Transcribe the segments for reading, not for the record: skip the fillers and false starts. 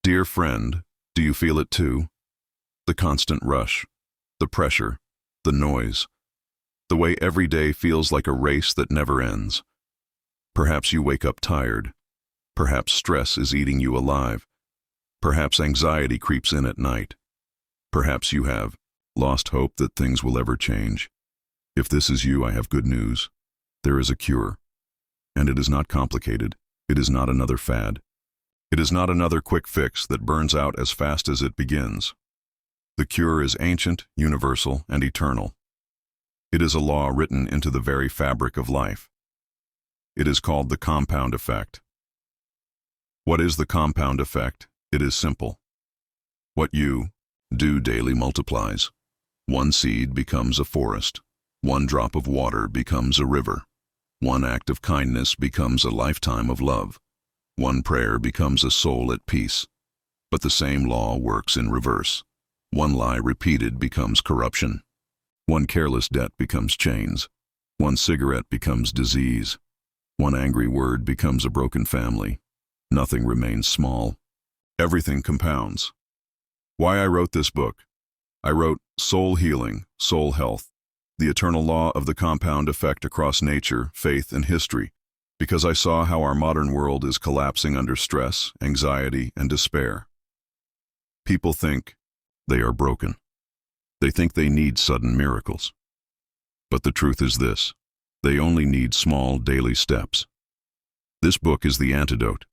Dear friend, do you feel it too? The constant rush, the pressure, the noise, the way every day feels like a race that never ends. Perhaps you wake up tired. Perhaps stress is eating you alive. Perhaps anxiety creeps in at night. Perhaps you have lost hope that things will ever change. If this is you, I have good news. There is a cure. And it is not complicated. It is not another fad. It is not another quick fix that burns out as fast as it begins. The cure is ancient, universal, and eternal. It is a law written into the very fabric of life. It is called the compound effect. What is the compound effect? It is simple. What you do daily multiplies. One seed becomes a forest. One drop of water becomes a river. One act of kindness becomes a lifetime of love. One prayer becomes a soul at peace. But the same law works in reverse. One lie repeated becomes corruption. One careless debt becomes chains. One cigarette becomes disease. One angry word becomes a broken family. Nothing remains small. Everything compounds. Why I wrote this book? I wrote Soul Healing, Soul Health, the eternal law of the compound effect across nature, faith, and history, because I saw how our modern world is collapsing under stress, anxiety, and despair. People think they are broken. They think they need sudden miracles. But the truth is this: they only need small daily steps. This book is the antidote.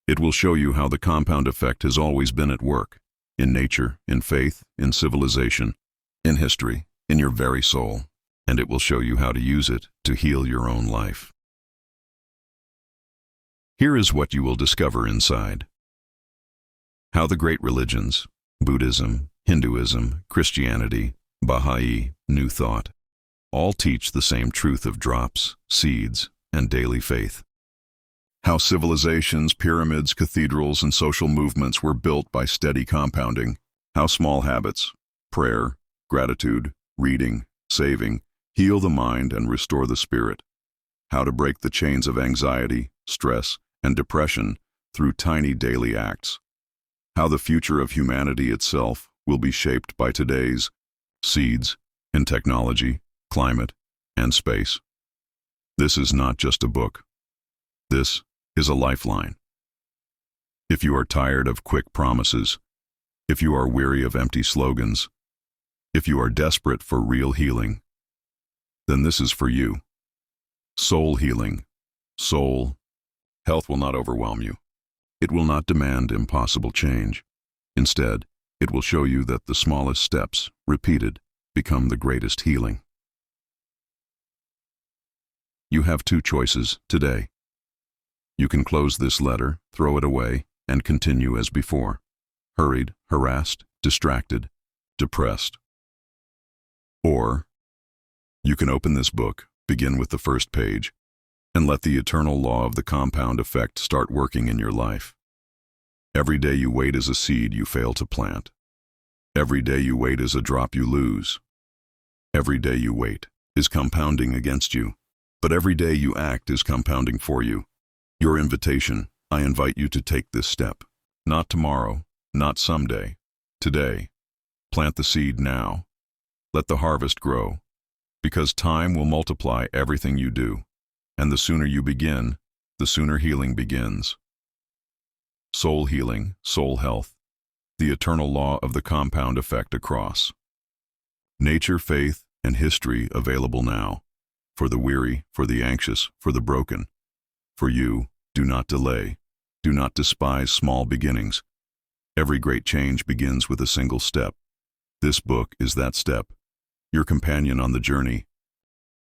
It will show you how the compound effect has always been at work, in nature, in faith, in civilization, in history, in your very soul, and it will show you how to use it to heal your own life. Here is what you will discover inside. How the great religions, Buddhism, Hinduism, Christianity, Baha'i, New Thought, all teach the same truth of drops, seeds, and daily faith. How civilizations, pyramids, cathedrals, and social movements were built by steady compounding. How small habits, prayer, gratitude, reading, saving, heal the mind and restore the spirit. How to break the chains of anxiety, stress, and depression through tiny daily acts. How the future of humanity itself will be shaped by today's seeds in technology, climate, and space. This is not just a book. This is a lifeline. If you are tired of quick promises, if you are weary of empty slogans, if you are desperate for real healing, then this is for you. Soul healing. Soul health will not overwhelm you. It will not demand impossible change. Instead, it will show you that the smallest steps, repeated, become the greatest healing. You have two choices today. You can close this letter, throw it away, and continue as before, hurried, harassed, distracted, depressed. Or you can open this book, begin with the first page, and let the eternal law of the compound effect start working in your life. Every day you wait is a seed you fail to plant. Every day you wait is a drop you lose. Every day you wait is compounding against you, but every day you act is compounding for you. Your invitation, I invite you to take this step. Not tomorrow, not someday, today. Plant the seed now. Let the harvest grow, because time will multiply everything you do, and the sooner you begin, the sooner healing begins. Soul healing, soul health, the eternal law of the compound effect across nature, faith, and history available now, for the weary, for the anxious, for the broken. For you, do not delay. Do not despise small beginnings. Every great change begins with a single step. This book is that step, your companion on the journey.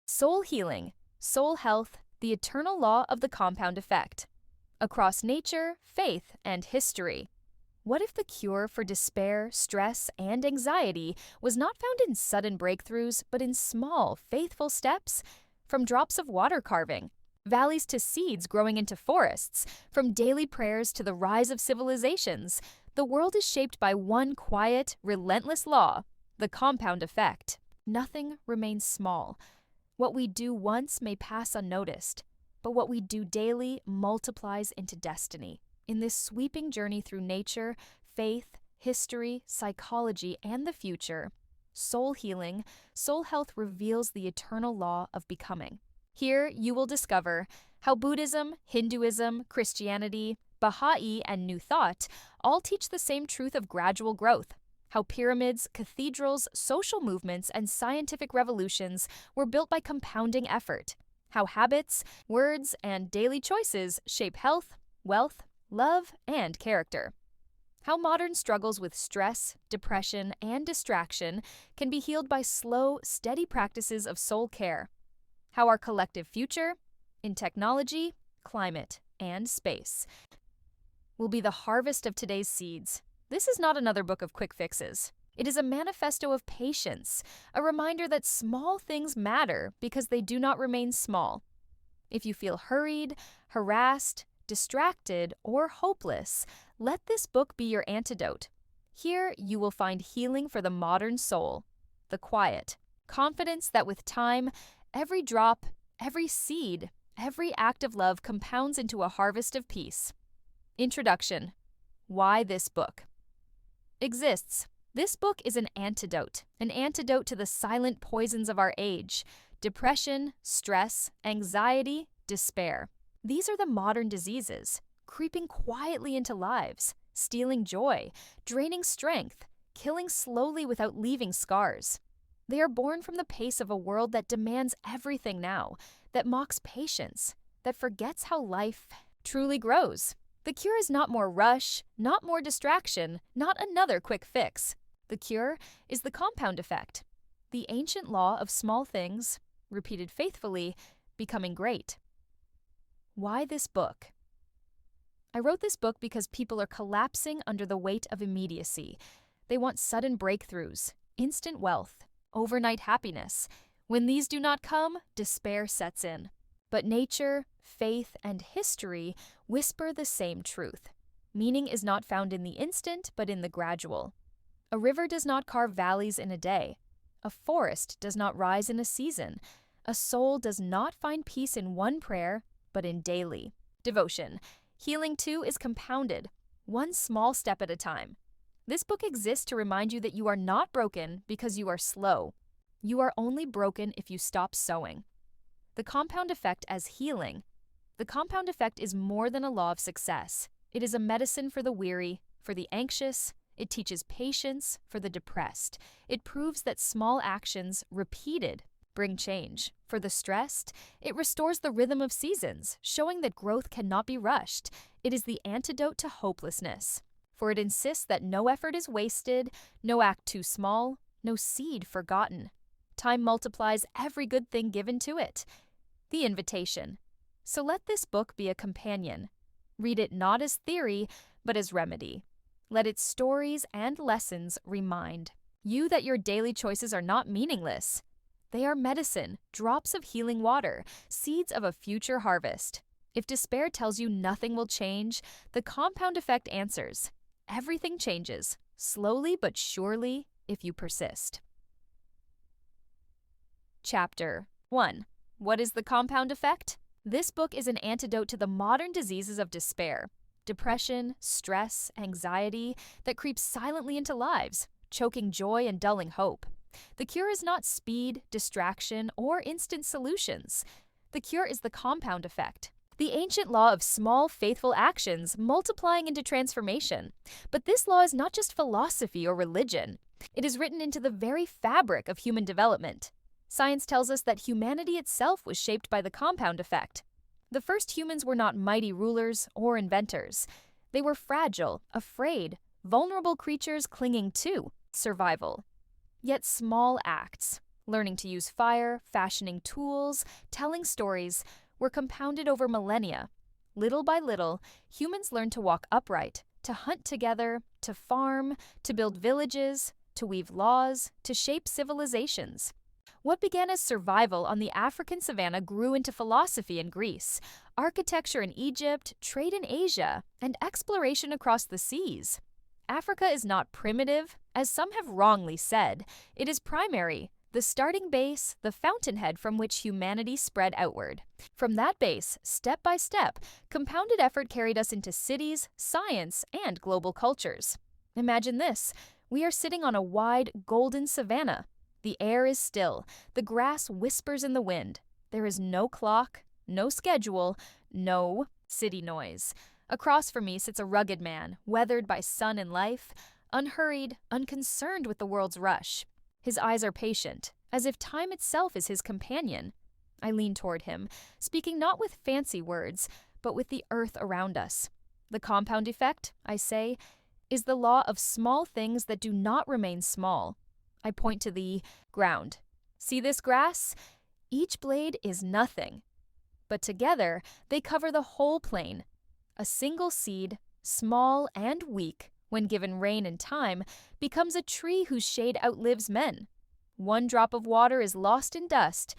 Soul healing, soul health, the eternal law of the compound effect. Across nature, faith, and history. What if the cure for despair, stress, and anxiety was not found in sudden breakthroughs, but in small, faithful steps? From drops of water carving, valleys to seeds growing into forests, from daily prayers to the rise of civilizations, the world is shaped by one quiet, relentless law, the compound effect. Nothing remains small. What we do once may pass unnoticed, but what we do daily multiplies into destiny, In this sweeping journey through nature, faith, history, psychology, and the future, Soul Healing, Soul Health reveals the eternal law of becoming. Here you will discover how Buddhism, Hinduism, Christianity, Baha'i, and New Thought all teach the same truth of gradual growth. How pyramids, cathedrals, social movements, and scientific revolutions were built by compounding effort. How habits, words, and daily choices shape health, wealth, love, and character. How modern struggles with stress, depression, and distraction can be healed by slow, steady practices of soul care. How our collective future, in technology, climate, and space, will be the harvest of today's seeds. This is not another book of quick fixes. It is a manifesto of patience, a reminder that small things matter because they do not remain small. If you feel hurried, harassed, distracted, or hopeless, let this book be your antidote. Here you will find healing for the modern soul, the quiet, confidence that with time, every drop, every seed, every act of love compounds into a harvest of peace. Introduction. Why this book? Exists. This book is an antidote to the silent poisons of our age: depression, stress, anxiety, despair. These are the modern diseases, creeping quietly into lives, stealing joy, draining strength, killing slowly without leaving scars. They are born from the pace of a world that demands everything now, that mocks patience, that forgets how life truly grows. The cure is not more rush, not more distraction, not another quick fix. The cure is the compound effect, the ancient law of small things, repeated faithfully, becoming great. Why this book? I wrote this book because people are collapsing under the weight of immediacy. They want sudden breakthroughs, instant wealth, overnight happiness. When these do not come, despair sets in. But nature, faith, and history whisper the same truth. Meaning is not found in the instant, but in the gradual. A river does not carve valleys in a day. A forest does not rise in a season. A soul does not find peace in one prayer, but in daily devotion. Healing too is compounded, one small step at a time. This book exists to remind you that you are not broken because you are slow. You are only broken if you stop sowing. The compound effect as healing. The compound effect is more than a law of success. It is a medicine for the weary, for the anxious. It teaches patience for the depressed. It proves that small actions, repeated, bring change. For the stressed, it restores the rhythm of seasons, showing that growth cannot be rushed. It is the antidote to hopelessness, for it insists that no effort is wasted, no act too small, no seed forgotten. Time multiplies every good thing given to it. The invitation. So let this book be a companion. Read it not as theory, but as remedy. Let its stories and lessons remind you that your daily choices are not meaningless. They are medicine, drops of healing water, seeds of a future harvest. If despair tells you nothing will change, the compound effect answers. Everything changes, slowly but surely, if you persist. Chapter 1. What is the compound effect? This book is an antidote to the modern diseases of despair, depression, stress, anxiety that creeps silently into lives, choking joy and dulling hope. The cure is not speed, distraction, or instant solutions. The cure is the compound effect, the ancient law of small, faithful actions multiplying into transformation. But this law is not just philosophy or religion. It is written into the very fabric of human development. Science tells us that humanity itself was shaped by the compound effect. The first humans were not mighty rulers or inventors. They were fragile, afraid, vulnerable creatures clinging to survival. Yet small acts, learning to use fire, fashioning tools, telling stories, were compounded over millennia. Little by little, humans learned to walk upright, to hunt together, to farm, to build villages, to weave laws, to shape civilizations. What began as survival on the African savanna grew into philosophy in Greece, architecture in Egypt, trade in Asia, and exploration across the seas. Africa is not primitive, as some have wrongly said. It is primary, The starting base, the fountainhead from which humanity spread outward. From that base, step by step, compounded effort carried us into cities, science, and global cultures. Imagine this. We are sitting on a wide, golden savanna. The air is still. The grass whispers in the wind. There is no clock, no schedule, no city noise. Across from me sits a rugged man, weathered by sun and life, unhurried, unconcerned with the world's rush. His eyes are patient, as if time itself is his companion. I lean toward him, speaking not with fancy words, but with the earth around us. The compound effect, I say, is the law of small things that do not remain small. I point to the ground. See this grass? Each blade is nothing, but together they cover the whole plain. A single seed, small and weak, when given rain and time, becomes a tree whose shade outlives men. One drop of water is lost in dust,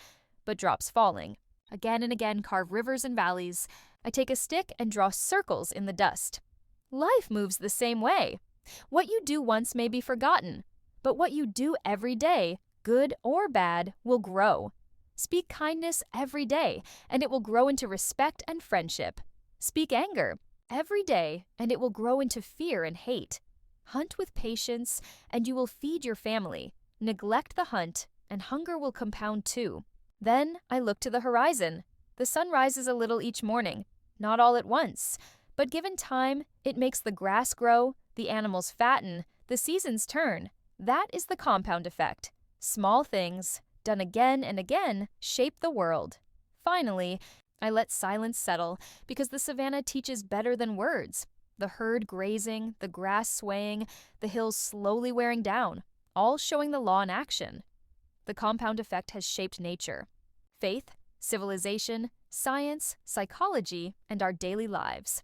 but drops falling. Again and again carve rivers and valleys. I take a stick and draw circles in the dust. Life moves the same way. What you do once may be forgotten, but what you do every day, good or bad, will grow. Speak kindness every day, and it will grow into respect and friendship. Speak anger every day, and it will grow into fear and hate. Hunt with patience, and you will feed your family. Neglect the hunt, and hunger will compound too. Then I look to the horizon. The sun rises a little each morning, not all at once, but given time, it makes the grass grow, the animals fatten, the seasons turn. That is the compound effect. Small things, done again and again, shape the world. Finally, I let silence settle, because the savanna teaches better than words. The herd grazing, the grass swaying, the hills slowly wearing down, all showing the law in action. The compound effect has shaped nature, faith, civilization, science, psychology, and our daily lives.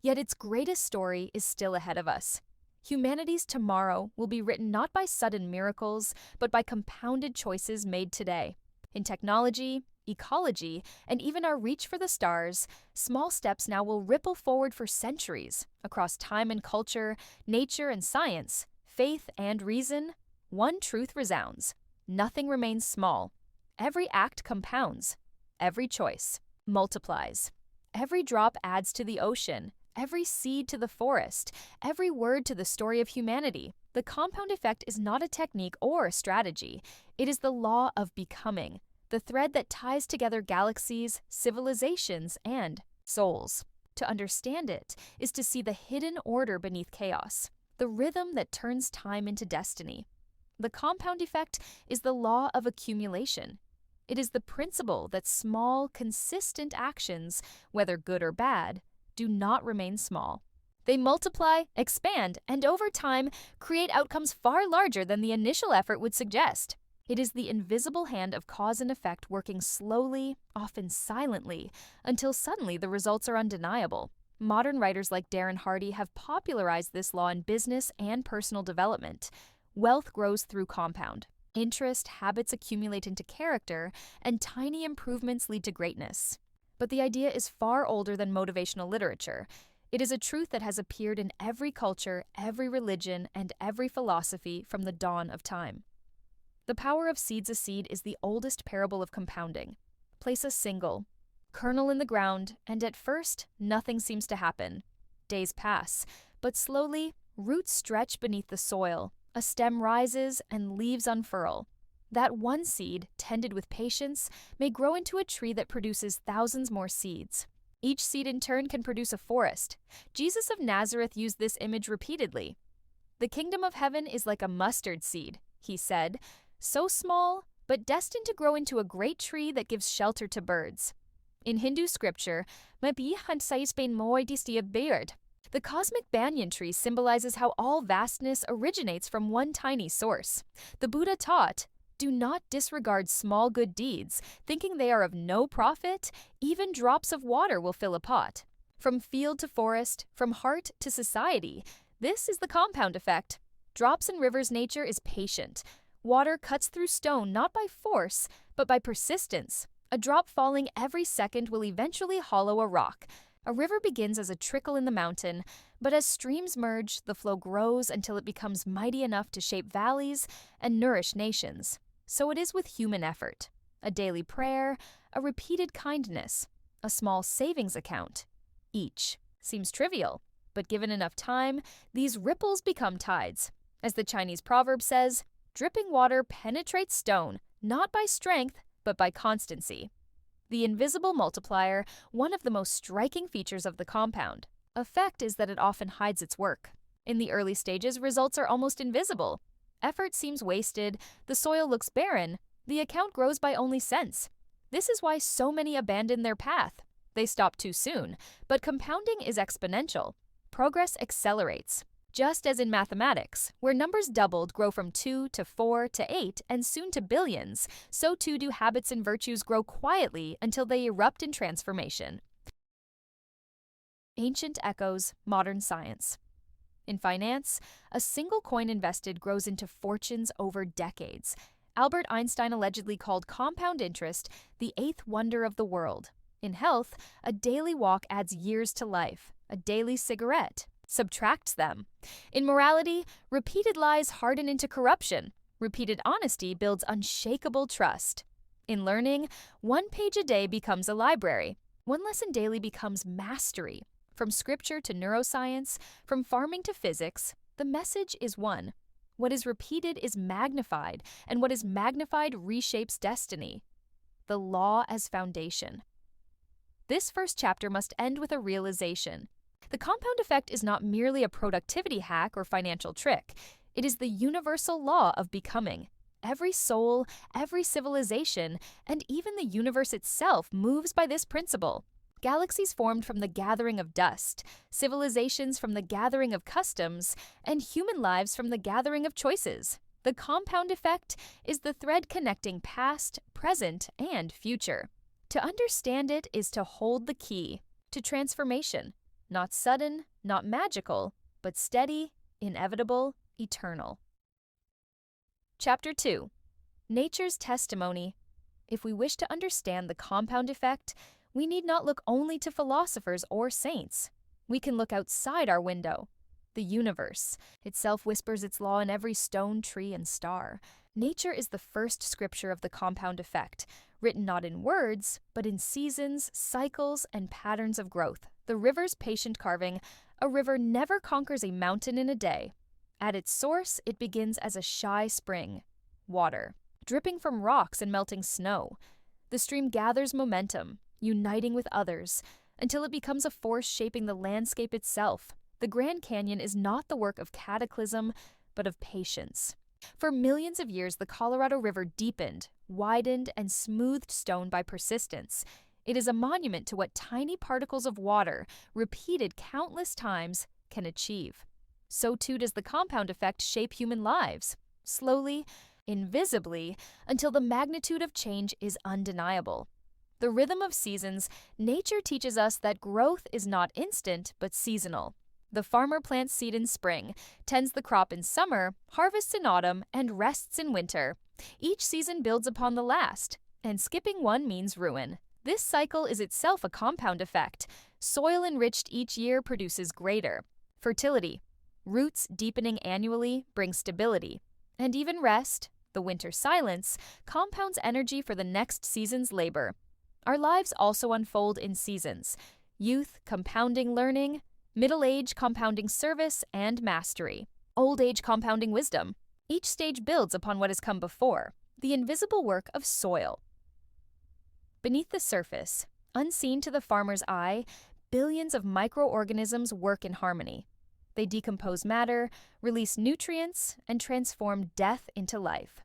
Yet its greatest story is still ahead of us. Humanity's tomorrow will be written not by sudden miracles, but by compounded choices made today. In technology, ecology, and even our reach for the stars, small steps now will ripple forward for centuries across time and culture, nature and science, faith and reason. One truth resounds: nothing remains small. Every act compounds. Every choice multiplies. Every drop adds to the ocean. Every seed to the forest. Every word to the story of humanity. The compound effect is not a technique or a strategy. It is the law of becoming, the thread that ties together galaxies, civilizations, and souls. To understand it is to see the hidden order beneath chaos, the rhythm that turns time into destiny. The compound effect is the law of accumulation. It is the principle that small, consistent actions, whether good or bad, do not remain small. They multiply, expand, and over time create outcomes far larger than the initial effort would suggest. It is the invisible hand of cause and effect working slowly, often silently, until suddenly the results are undeniable. Modern writers like Darren Hardy have popularized this law in business and personal development. Wealth grows through compound. Interest, habits accumulate into character, and tiny improvements lead to greatness. But the idea is far older than motivational literature. It is a truth that has appeared in every culture, every religion, and every philosophy from the dawn of time. The power of seeds a seed is the oldest parable of compounding. Place a single kernel in the ground, and at first, nothing seems to happen. Days pass, but slowly, roots stretch beneath the soil, a stem rises, and leaves unfurl. That one seed, tended with patience, may grow into a tree that produces thousands more seeds. Each seed in turn can produce a forest. Jesus of Nazareth used this image repeatedly. "The kingdom of heaven is like a mustard seed," he said, "so small, but destined to grow into a great tree that gives shelter to birds." In Hindu scripture, the cosmic banyan tree symbolizes how all vastness originates from one tiny source. The Buddha taught, "Do not disregard small good deeds, thinking they are of no profit. Even drops of water will fill a pot." From field to forest, from heart to society, this is the compound effect. Drops in rivers nature is patient. Water cuts through stone not by force, but by persistence. A drop falling every second will eventually hollow a rock. A river begins as a trickle in the mountain, but as streams merge, the flow grows until it becomes mighty enough to shape valleys and nourish nations. So it is with human effort. A daily prayer, a repeated kindness, a small savings account. Each seems trivial, but given enough time, these ripples become tides. As the Chinese proverb says, dripping water penetrates stone, not by strength, but by constancy. The invisible multiplier, one of the most striking features of the compound effect, is that it often hides its work. In the early stages, results are almost invisible. Effort seems wasted, the soil looks barren, the account grows by only cents. This is why so many abandon their path. They stop too soon, but compounding is exponential. Progress accelerates. Just as in mathematics, where numbers doubled grow from 2 to 4 to 8 and soon to billions, so too do habits and virtues grow quietly until they erupt in transformation. Ancient echoes, modern science. In finance, a single coin invested grows into fortunes over decades. Albert Einstein allegedly called compound interest the eighth wonder of the world. In health, a daily walk adds years to life. A daily cigarette subtracts them. In morality, repeated lies harden into corruption. Repeated honesty builds unshakable trust. In learning, one page a day becomes a library. One lesson daily becomes mastery. From scripture to neuroscience, from farming to physics, the message is one. What is repeated is magnified, and what is magnified reshapes destiny. The law as foundation. This first chapter must end with a realization. The compound effect is not merely a productivity hack or financial trick. It is the universal law of becoming. Every soul, every civilization, and even the universe itself moves by this principle. Galaxies formed from the gathering of dust, civilizations from the gathering of customs, and human lives from the gathering of choices. The compound effect is the thread connecting past, present, and future. To understand it is to hold the key to transformation. Not sudden, not magical, but steady, inevitable, eternal. Chapter 2. Nature's Testimony. If we wish to understand the compound effect, we need not look only to philosophers or saints. We can look outside our window. The universe itself whispers its law in every stone, tree, and star. Nature is the first scripture of the compound effect, written not in words, but in seasons, cycles, and patterns of growth. The river's patient carving, a river never conquers a mountain in a day. At its source, it begins as a shy spring, water, dripping from rocks and melting snow. The stream gathers momentum, uniting with others, until it becomes a force shaping the landscape itself. The Grand Canyon is not the work of cataclysm, but of patience. For millions of years, the Colorado River deepened, widened, and smoothed stone by persistence. It is a monument to what tiny particles of water, repeated countless times, can achieve. So too does the compound effect shape human lives, slowly, invisibly, until the magnitude of change is undeniable. The rhythm of seasons, nature teaches us that growth is not instant, but seasonal. The farmer plants seed in spring, tends the crop in summer, harvests in autumn, and rests in winter. Each season builds upon the last, and skipping one means ruin. This cycle is itself a compound effect. Soil enriched each year produces greater fertility. Roots deepening annually bring stability. And even rest, the winter silence, compounds energy for the next season's labor. Our lives also unfold in seasons. Youth compounding learning, middle age compounding service and mastery, old age compounding wisdom. Each stage builds upon what has come before, the invisible work of soil. Beneath the surface, unseen to the farmer's eye, billions of microorganisms work in harmony. They decompose matter, release nutrients, and transform death into life.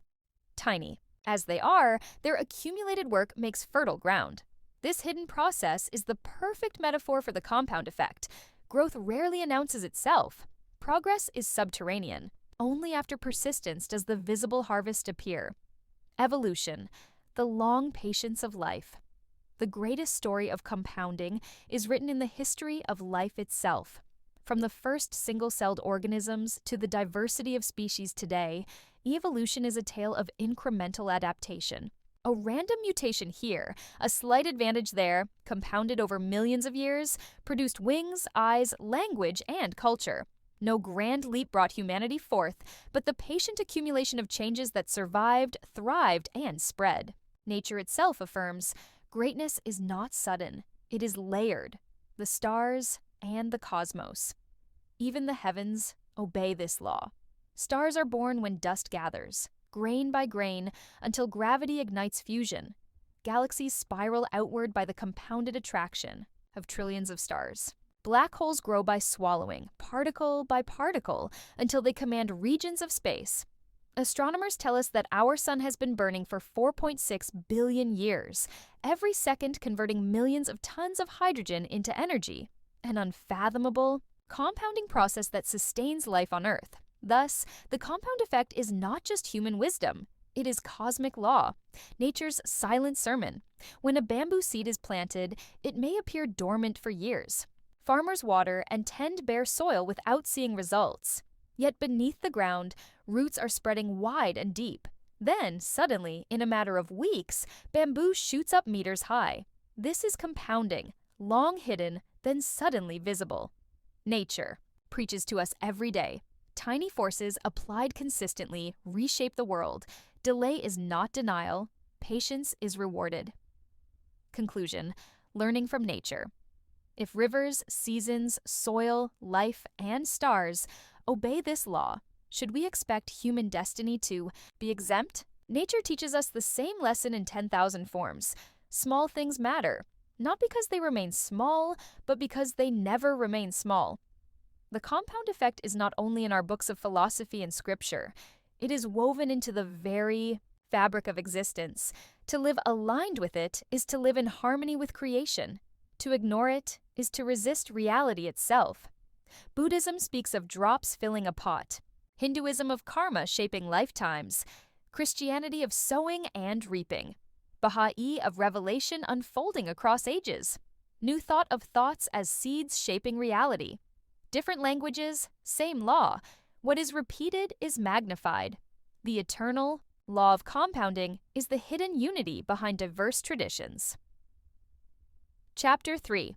Tiny as they are, their accumulated work makes fertile ground. This hidden process is the perfect metaphor for the compound effect. Growth rarely announces itself. Progress is subterranean. Only after persistence does the visible harvest appear. Evolution, the long patience of life. The greatest story of compounding is written in the history of life itself. From the first single-celled organisms to the diversity of species today, evolution is a tale of incremental adaptation. A random mutation here, a slight advantage there, compounded over millions of years, produced wings, eyes, language, and culture. No grand leap brought humanity forth, but the patient accumulation of changes that survived, thrived, and spread. Nature itself affirms, greatness is not sudden, it is layered. The stars and the cosmos. Even the heavens obey this law. Stars are born when dust gathers, grain by grain, until gravity ignites fusion. Galaxies spiral outward by the compounded attraction of trillions of stars. Black holes grow by swallowing, particle by particle, until they command regions of space. Astronomers tell us that our sun has been burning for 4.6 billion years, every second converting millions of tons of hydrogen into energy, an unfathomable, compounding process that sustains life on Earth. Thus, the compound effect is not just human wisdom. It is cosmic law, nature's silent sermon. When a bamboo seed is planted, it may appear dormant for years. Farmers water and tend bare soil without seeing results. Yet beneath the ground, roots are spreading wide and deep. Then, suddenly, in a matter of weeks, bamboo shoots up meters high. This is compounding, long hidden, then suddenly visible. Nature preaches to us every day. Tiny forces applied consistently reshape the world. Delay is not denial. Patience is rewarded. Conclusion: learning from nature. If rivers, seasons, soil, life, and stars obey this law, should we expect human destiny to be exempt? Nature teaches us the same lesson in 10,000 forms. Small things matter, not because they remain small, but because they never remain small. The compound effect is not only in our books of philosophy and scripture, it is woven into the very fabric of existence. To live aligned with it is to live in harmony with creation. To ignore it is to resist reality itself. Buddhism speaks of drops filling a pot, Hinduism of karma shaping lifetimes, Christianity of sowing and reaping, Baha'i of revelation unfolding across ages, New Thought of thoughts as seeds shaping reality. Different languages, same law. What is repeated is magnified. The eternal law of compounding is the hidden unity behind diverse traditions. Chapter 3: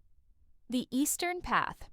The Eastern Path.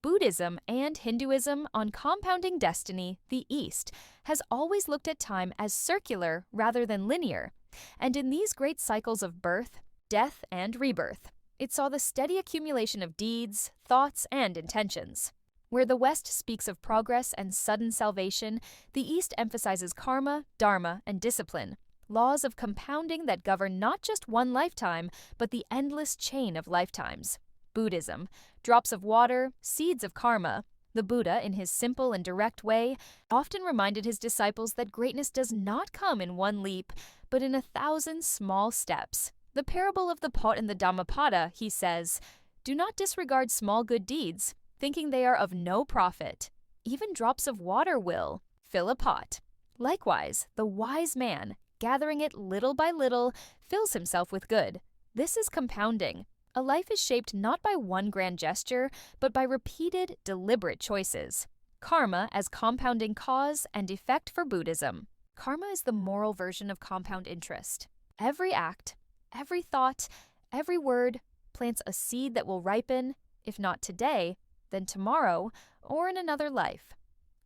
Buddhism and Hinduism on compounding destiny, the East, has always looked at time as circular rather than linear, and in these great cycles of birth, death, and rebirth, it saw the steady accumulation of deeds, thoughts, and intentions. Where the West speaks of progress and sudden salvation, the East emphasizes karma, dharma, and discipline, laws of compounding that govern not just one lifetime, but the endless chain of lifetimes. Buddhism, drops of water, seeds of karma. The Buddha, in his simple and direct way, often reminded his disciples that greatness does not come in one leap, but in 1,000 small steps. The parable of the pot and the Dhammapada, he says, do not disregard small good deeds, thinking they are of no profit. Even drops of water will fill a pot. Likewise, the wise man, gathering it little by little, fills himself with good. This is compounding. A life is shaped not by one grand gesture, but by repeated, deliberate choices. Karma as compounding cause and effect for Buddhism. Karma is the moral version of compound interest. Every act, every thought, every word plants a seed that will ripen, if not today, then tomorrow, or in another life.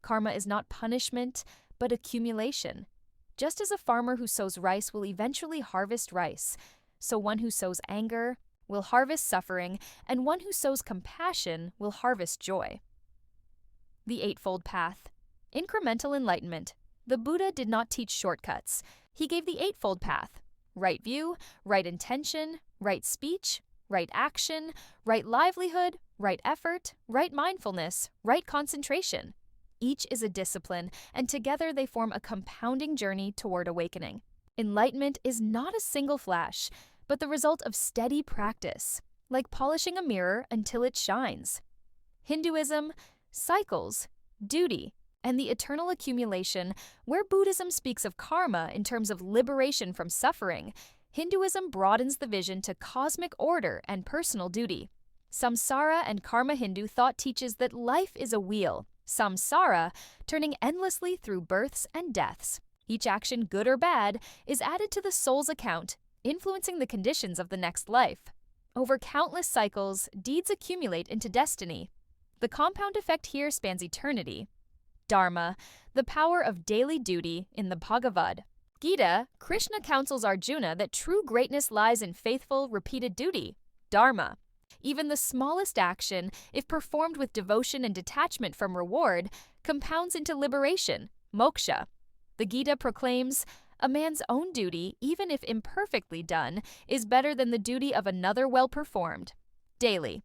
Karma is not punishment, but accumulation. Just as a farmer who sows rice will eventually harvest rice, so one who sows anger will harvest suffering, and one who sows compassion will harvest joy. The Eightfold Path. Incremental enlightenment. The Buddha did not teach shortcuts. He gave the Eightfold Path: right view, right intention, right speech, right action, right livelihood, right effort, right mindfulness, right concentration. Each is a discipline, and together they form a compounding journey toward awakening. Enlightenment is not a single flash, but the result of steady practice, like polishing a mirror until it shines. Hinduism, cycles, duty, and the eternal accumulation. Where Buddhism speaks of karma in terms of liberation from suffering, Hinduism broadens the vision to cosmic order and personal duty. Samsara and Karma Hindu thought teaches that life is a wheel, samsara, turning endlessly through births and deaths. Each action, good or bad, is added to the soul's account, influencing the conditions of the next life. Over countless cycles, deeds accumulate into destiny. The compound effect here spans eternity. Dharma, the power of daily duty in the Bhagavad Gita, Krishna counsels Arjuna that true greatness lies in faithful, repeated duty. Dharma. Even the smallest action, if performed with devotion and detachment from reward, compounds into liberation, moksha. The Gita proclaims, a man's own duty, even if imperfectly done, is better than the duty of another well performed. Daily.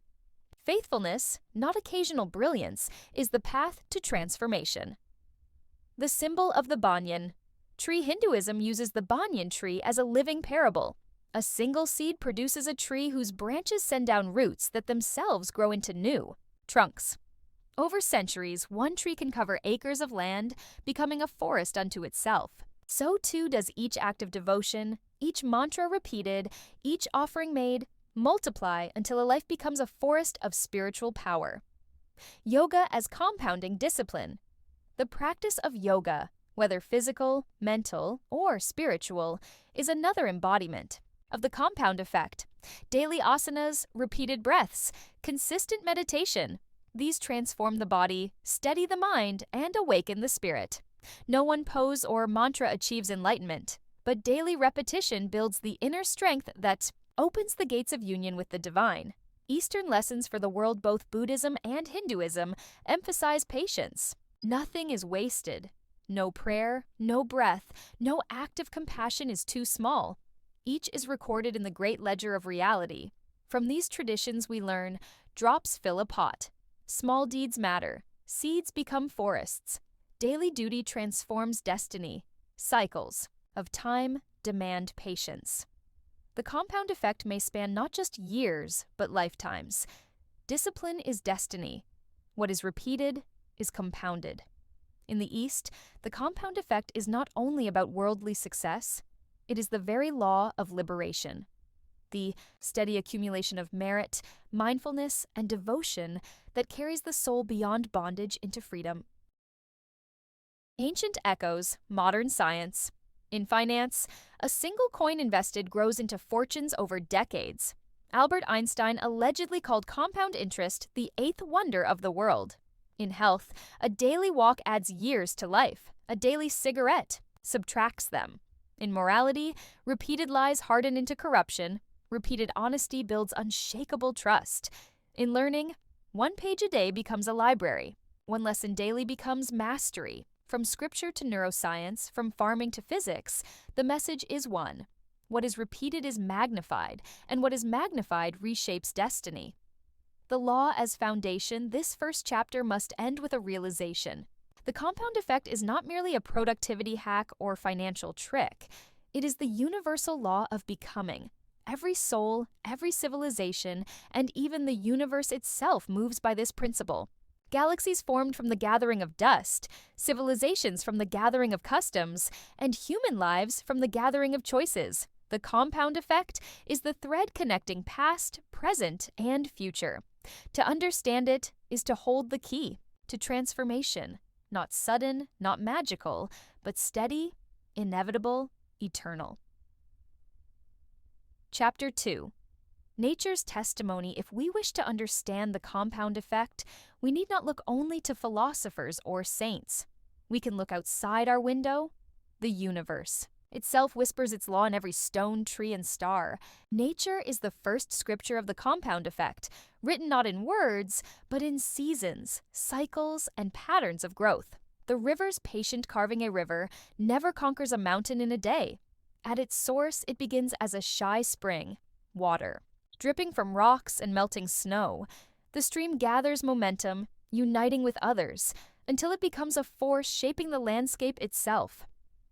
Faithfulness, not occasional brilliance, is the path to transformation. The symbol of the banyan. Tree Hinduism uses the banyan tree as a living parable. A single seed produces a tree whose branches send down roots that themselves grow into new trunks. Over centuries, one tree can cover acres of land, becoming a forest unto itself. So too does each act of devotion, each mantra repeated, each offering made, multiply until a life becomes a forest of spiritual power. Yoga as compounding discipline. The practice of yoga, whether physical, mental, or spiritual, is another embodiment of the compound effect. Daily asanas, repeated breaths, consistent meditation. These transform the body, steady the mind, and awaken the spirit. No one pose or mantra achieves enlightenment, but daily repetition builds the inner strength that opens the gates of union with the divine. Eastern lessons for the world, both Buddhism and Hinduism, emphasize patience. Nothing is wasted. No prayer, no breath, no act of compassion is too small. Each is recorded in the great ledger of reality. From these traditions we learn, drops fill a pot. Small deeds matter. Seeds become forests. Daily duty transforms destiny. Cycles of time demand patience. The compound effect may span not just years, but lifetimes. Discipline is destiny. What is repeated is compounded. In the East, the compound effect is not only about worldly success, it is the very law of liberation. The steady accumulation of merit, mindfulness, and devotion that carries the soul beyond bondage into freedom. Ancient echoes, modern science. In finance, a single coin invested grows into fortunes over decades. Albert Einstein allegedly called compound interest the eighth wonder of the world. In health, a daily walk adds years to life. A daily cigarette subtracts them. In morality, repeated lies harden into corruption. Repeated honesty builds unshakable trust. In learning, one page a day becomes a library. One lesson daily becomes mastery. From scripture to neuroscience, from farming to physics, the message is one. What is repeated is magnified, and what is magnified reshapes destiny. The law as foundation, this first chapter must end with a realization. The compound effect is not merely a productivity hack or financial trick. It is the universal law of becoming. Every soul, every civilization, and even the universe itself moves by this principle. Galaxies formed from the gathering of dust, civilizations from the gathering of customs, and human lives from the gathering of choices. The compound effect is the thread connecting past, present, and future. To understand it is to hold the key to transformation, not sudden, not magical, but steady, inevitable, eternal. Chapter 2. Nature's testimony. If we wish to understand the compound effect, we need not look only to philosophers or saints. We can look outside our window, the universe. Itself whispers its law in every stone, tree, and star. Nature is the first scripture of the compound effect, written not in words, but in seasons, cycles, and patterns of growth. The river's patient carving a river never conquers a mountain in a day. At its source, it begins as a shy spring, water. Dripping from rocks and melting snow, the stream gathers momentum, uniting with others, until it becomes a force shaping the landscape itself.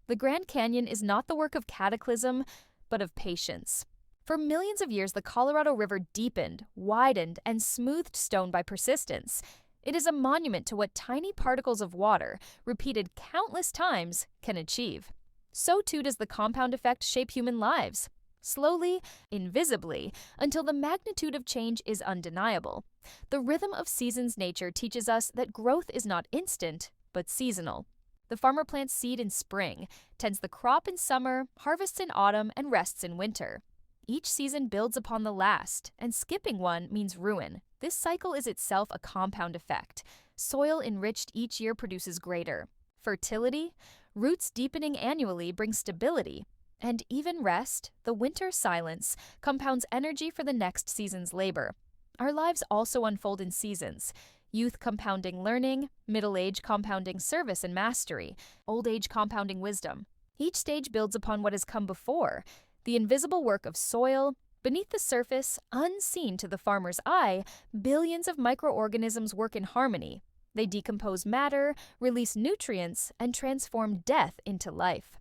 The Grand Canyon is not the work of cataclysm, but of patience. For millions of years, the Colorado River deepened, widened, and smoothed stone by persistence. It is a monument to what tiny particles of water, repeated countless times, can achieve. So too does the compound effect shape human lives. Slowly, invisibly, until the magnitude of change is undeniable. The rhythm of seasons nature teaches us that growth is not instant, but seasonal. The farmer plants seed in spring, tends the crop in summer, harvests in autumn, and rests in winter. Each season builds upon the last, and skipping one means ruin. This cycle is itself a compound effect. Soil enriched each year produces greater fertility, roots deepening annually bring stability, and even rest, the winter silence, compounds energy for the next season's labor. Our lives also unfold in seasons. Youth compounding learning, middle age compounding service and mastery, old age compounding wisdom. Each stage builds upon what has come before. The invisible work of soil, beneath the surface, unseen to the farmer's eye, billions of microorganisms work in harmony. They decompose matter, release nutrients, and transform death into life.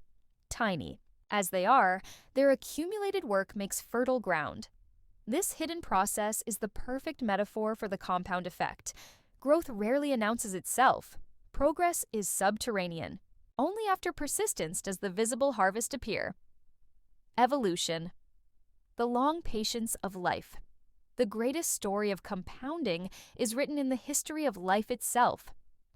Tiny as they are, their accumulated work makes fertile ground. This hidden process is the perfect metaphor for the compound effect. Growth rarely announces itself. Progress is subterranean. Only after persistence does the visible harvest appear. Evolution. The long patience of life. The greatest story of compounding is written in the history of life itself.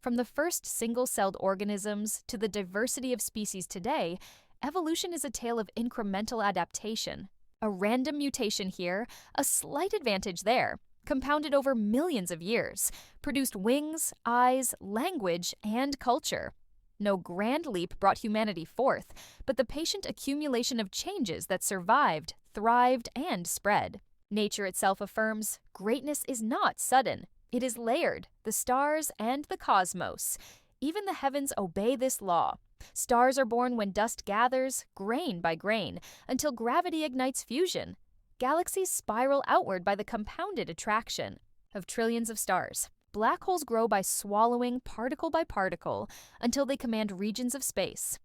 From the first single-celled organisms to the diversity of species today, evolution is a tale of incremental adaptation. A random mutation here, a slight advantage there, compounded over millions of years, produced wings, eyes, language, and culture. No grand leap brought humanity forth, but the patient accumulation of changes that survived, thrived, and spread. Nature itself affirms, greatness is not sudden. It is layered, the stars and the cosmos. Even the heavens obey this law. Stars are born when dust gathers, grain by grain, until gravity ignites fusion. Galaxies spiral outward by the compounded attraction of trillions of stars. Black holes grow by swallowing particle by particle until they command regions of space.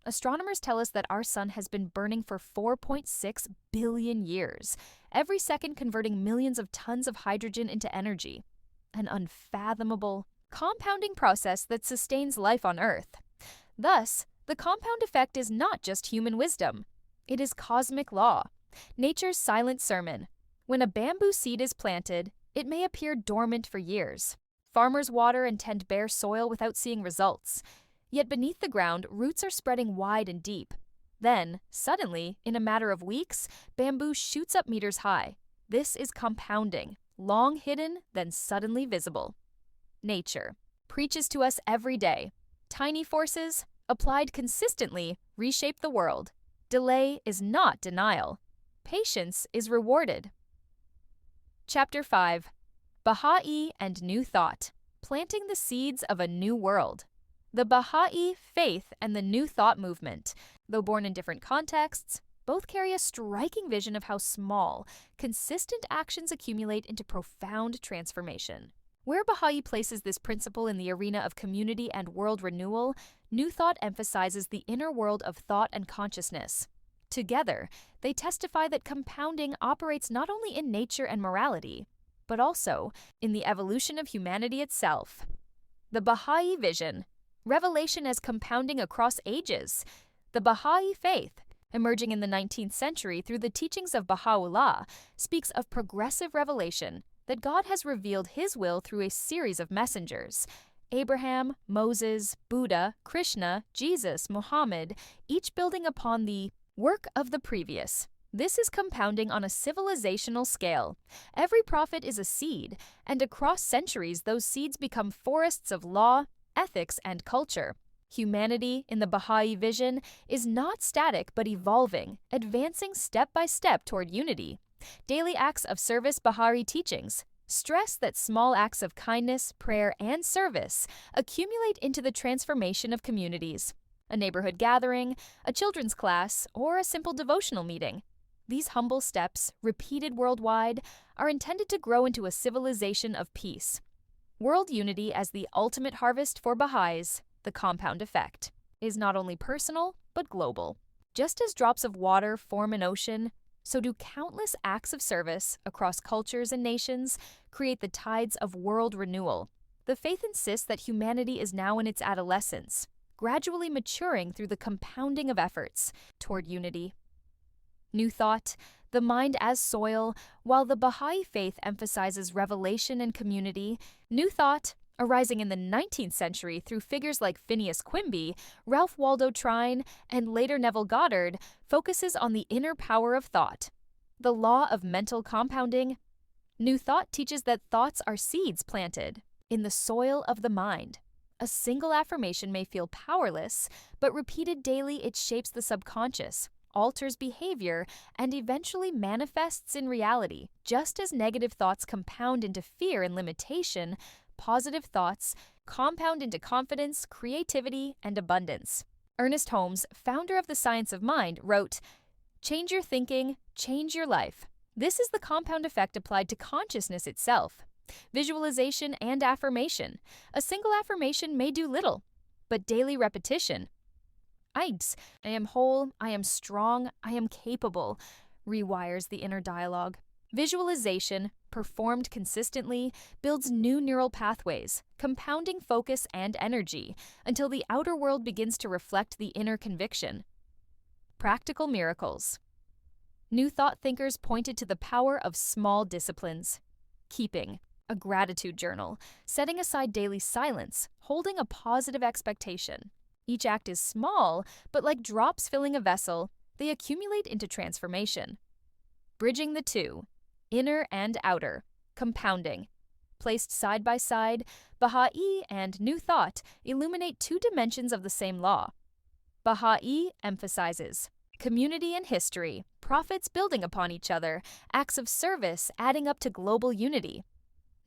Astronomers tell us that our sun has been burning for 4.6 billion years, every second converting millions of tons of hydrogen into energy. An unfathomable, compounding process that sustains life on Earth. Thus, the compound effect is not just human wisdom. It is cosmic law, nature's silent sermon. When a bamboo seed is planted, it may appear dormant for years. Farmers water and tend bare soil without seeing results. Yet beneath the ground, roots are spreading wide and deep. Then, suddenly, in a matter of weeks, bamboo shoots up meters high. This is compounding, long hidden, then suddenly visible. Nature preaches to us every day. Tiny forces, applied consistently, reshape the world. Delay is not denial. Patience is rewarded. Chapter 5. Baha'i and New Thought. Planting the seeds of a new world. The Baha'i faith and the New Thought movement, though born in different contexts, both carry a striking vision of how small, consistent actions accumulate into profound transformation. Where Baha'i places this principle in the arena of community and world renewal, New Thought emphasizes the inner world of thought and consciousness. Together, they testify that compounding operates not only in nature and morality, but also in the evolution of humanity itself. The Baha'i vision. Revelation as compounding across ages. The Baha'i faith, emerging in the 19th century through the teachings of Baha'u'llah, speaks of progressive revelation, that God has revealed His will through a series of messengers. Abraham, Moses, Buddha, Krishna, Jesus, Muhammad, each building upon the work of the previous. This is compounding on a civilizational scale. Every prophet is a seed, and across centuries those seeds become forests of law, ethics, and culture. Humanity, in the Baha'i vision, is not static but evolving, advancing step by step toward unity. Daily acts of service Baha'i teachings stress that small acts of kindness, prayer, and service accumulate into the transformation of communities. A neighborhood gathering, a children's class, or a simple devotional meeting. These humble steps, repeated worldwide, are intended to grow into a civilization of peace. World unity as the ultimate harvest for Baha'is, the compound effect, is not only personal, but global. Just as drops of water form an ocean, so do countless acts of service across cultures and nations create the tides of world renewal. The faith insists that humanity is now in its adolescence, gradually maturing through the compounding of efforts toward unity. New Thought, the mind as soil, while the Baha'i faith emphasizes revelation and community, New Thought, arising in the 19th century through figures like Phineas Quimby, Ralph Waldo Trine, and later Neville Goddard, focuses on the inner power of thought. The law of mental compounding New Thought teaches that thoughts are seeds planted in the soil of the mind. A single affirmation may feel powerless, but repeated daily, it shapes the subconscious, alters behavior, and eventually manifests in reality. Just as negative thoughts compound into fear and limitation, positive thoughts compound into confidence, creativity, and abundance. Ernest Holmes, founder of the Science of Mind, wrote, "Change your thinking, change your life." This is the compound effect applied to consciousness itself. Visualization and affirmation. A single affirmation may do little, but daily repetition. I am whole, I am strong, I am capable, rewires the inner dialogue. Visualization, performed consistently, builds new neural pathways, compounding focus and energy until the outer world begins to reflect the inner conviction. Practical miracles. New Thought thinkers pointed to the power of small disciplines. Keeping a gratitude journal, setting aside daily silence, holding a positive expectation. Each act is small, but like drops filling a vessel, they accumulate into transformation. Bridging the two, inner and outer, compounding. Placed side by side, Baha'i and New Thought illuminate two dimensions of the same law. Baha'i emphasizes community and history, prophets building upon each other, acts of service adding up to global unity.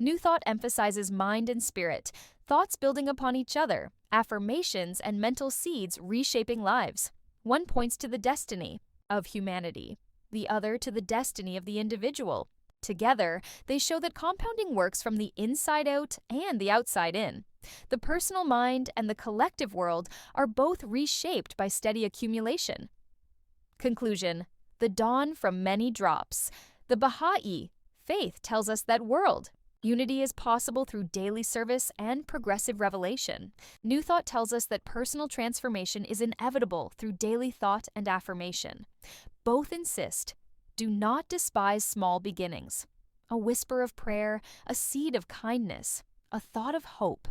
New Thought emphasizes mind and spirit, thoughts building upon each other, affirmations and mental seeds reshaping lives. One points to the destiny of humanity, the other to the destiny of the individual. Together, they show that compounding works from the inside out and the outside in. The personal mind and the collective world are both reshaped by steady accumulation. Conclusion: the dawn from many drops. The Baha'i faith tells us that unity is possible through daily service and progressive revelation. New Thought tells us that personal transformation is inevitable through daily thought and affirmation. Both insist, do not despise small beginnings. A whisper of prayer, a seed of kindness, a thought of hope.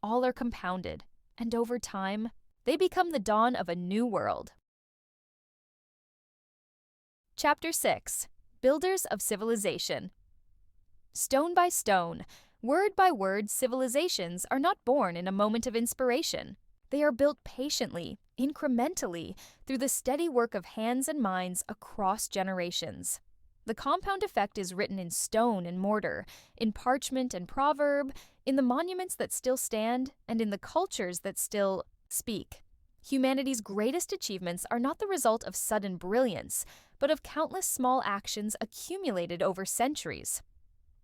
All are compounded, and over time, they become the dawn of a new world. Chapter 6. Builders of Civilization. Stone by stone, word by word, civilizations are not born in a moment of inspiration. They are built patiently, incrementally, through the steady work of hands and minds across generations. The compound effect is written in stone and mortar, in parchment and proverb, in the monuments that still stand, and in the cultures that still speak. Humanity's greatest achievements are not the result of sudden brilliance, but of countless small actions accumulated over centuries.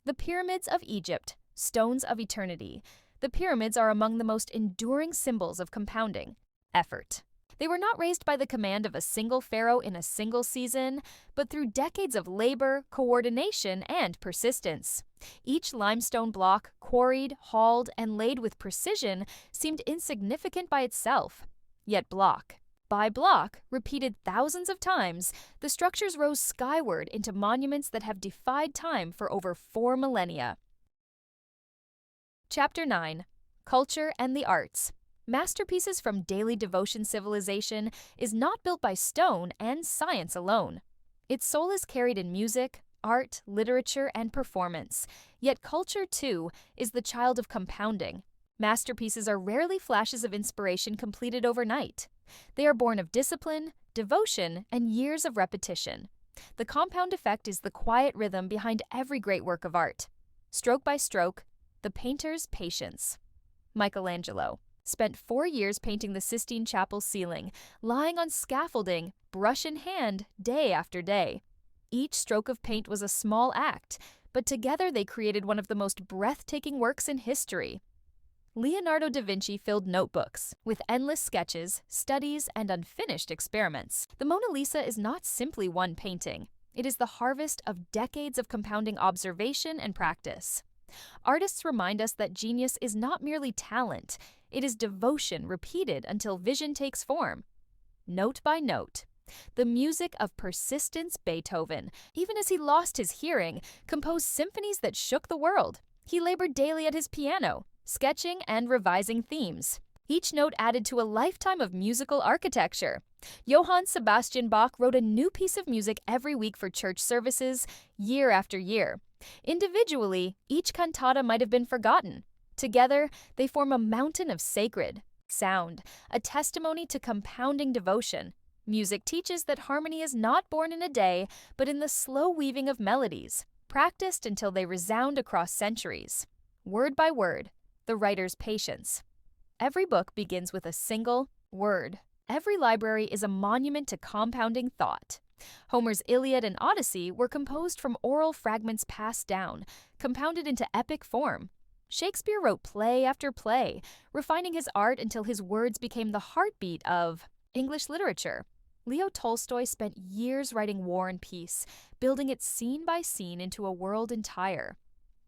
The Pyramids of Egypt, stones of eternity. The pyramids are among the most enduring symbols of compounding effort. They were not raised by the command of a single pharaoh in a single season, but through decades of labor, coordination, and persistence. Each limestone block, quarried, hauled, and laid with precision, seemed insignificant by itself. Yet block by block, repeated thousands of times, the structures rose skyward into monuments that have defied time for over 4 millennia. Chapter 9. Culture and the Arts. Masterpieces from daily devotion civilization is not built by stone and science alone. Its soul is carried in music, art, literature, and performance. Yet culture, too, is the child of compounding. Masterpieces are rarely flashes of inspiration completed overnight. They are born of discipline, devotion, and years of repetition. The compound effect is the quiet rhythm behind every great work of art. Stroke by stroke, the painter's patience. Michelangelo spent 4 years painting the Sistine Chapel ceiling, lying on scaffolding, brush in hand, day after day. Each stroke of paint was a small act, but together they created one of the most breathtaking works in history. Leonardo da Vinci filled notebooks with endless sketches, studies, and unfinished experiments. The Mona Lisa is not simply one painting. It is the harvest of decades of compounding observation and practice. Artists remind us that genius is not merely talent, it is devotion repeated until vision takes form. Note by note. The music of persistence. Beethoven, even as he lost his hearing, composed symphonies that shook the world. He labored daily at his piano, sketching and revising themes. each note added to a lifetime of musical architecture. Johann Sebastian Bach wrote a new piece of music every week for church services, year after year. Individually, each cantata might have been forgotten. Together, they form a mountain of sacred sound, a testimony to compounding devotion. Music teaches that harmony is not born in a day, but in the slow weaving of melodies, practiced until they resound across centuries. Word by word, the writer's patience. Every book begins with a single word. Every library is a monument to compounding thought. Homer's Iliad and Odyssey were composed from oral fragments passed down, compounded into epic form. Shakespeare wrote play after play, refining his art until his words became the heartbeat of English literature. Leo Tolstoy spent years writing War and Peace, building it scene by scene into a world entire.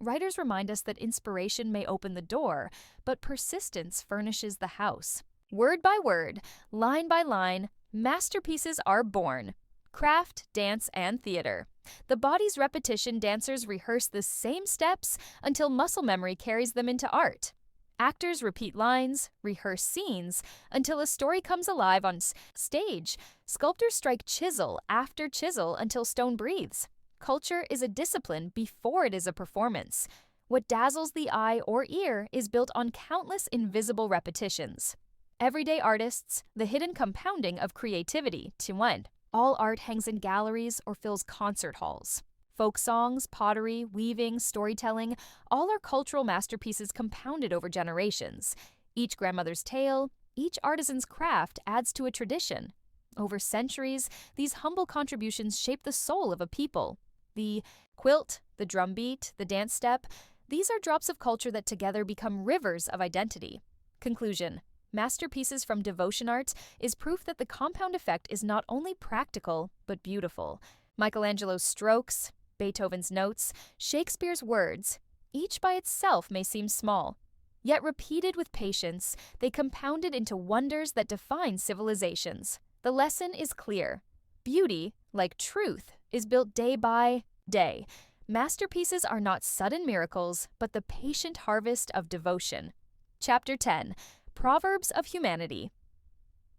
Writers remind us that inspiration may open the door, but persistence furnishes the house. Word by word, line by line, masterpieces are born. Craft, dance, and theater. The body's repetition dancers rehearse the same steps until muscle memory carries them into art. Actors repeat lines, rehearse scenes, until a story comes alive on stage. Sculptors strike chisel after chisel until stone breathes. Culture is a discipline before it is a performance. What dazzles the eye or ear is built on countless invisible repetitions. Everyday artists, the hidden compounding of creativity, Tiwen. All art hangs in galleries or fills concert halls. Folk songs, pottery, weaving, storytelling, all are cultural masterpieces compounded over generations. Each grandmother's tale, each artisan's craft adds to a tradition. Over centuries, these humble contributions shape the soul of a people. The quilt, the drumbeat, the dance step, these are drops of culture that together become rivers of identity. Conclusion. Masterpieces from devotion art is proof that the compound effect is not only practical, but beautiful. Michelangelo's strokes, Beethoven's notes, Shakespeare's words, each by itself may seem small. Yet repeated with patience, they compounded into wonders that define civilizations. The lesson is clear. Beauty, like truth, is built day by day. Masterpieces are not sudden miracles, but the patient harvest of devotion. Chapter 10. Proverbs of Humanity.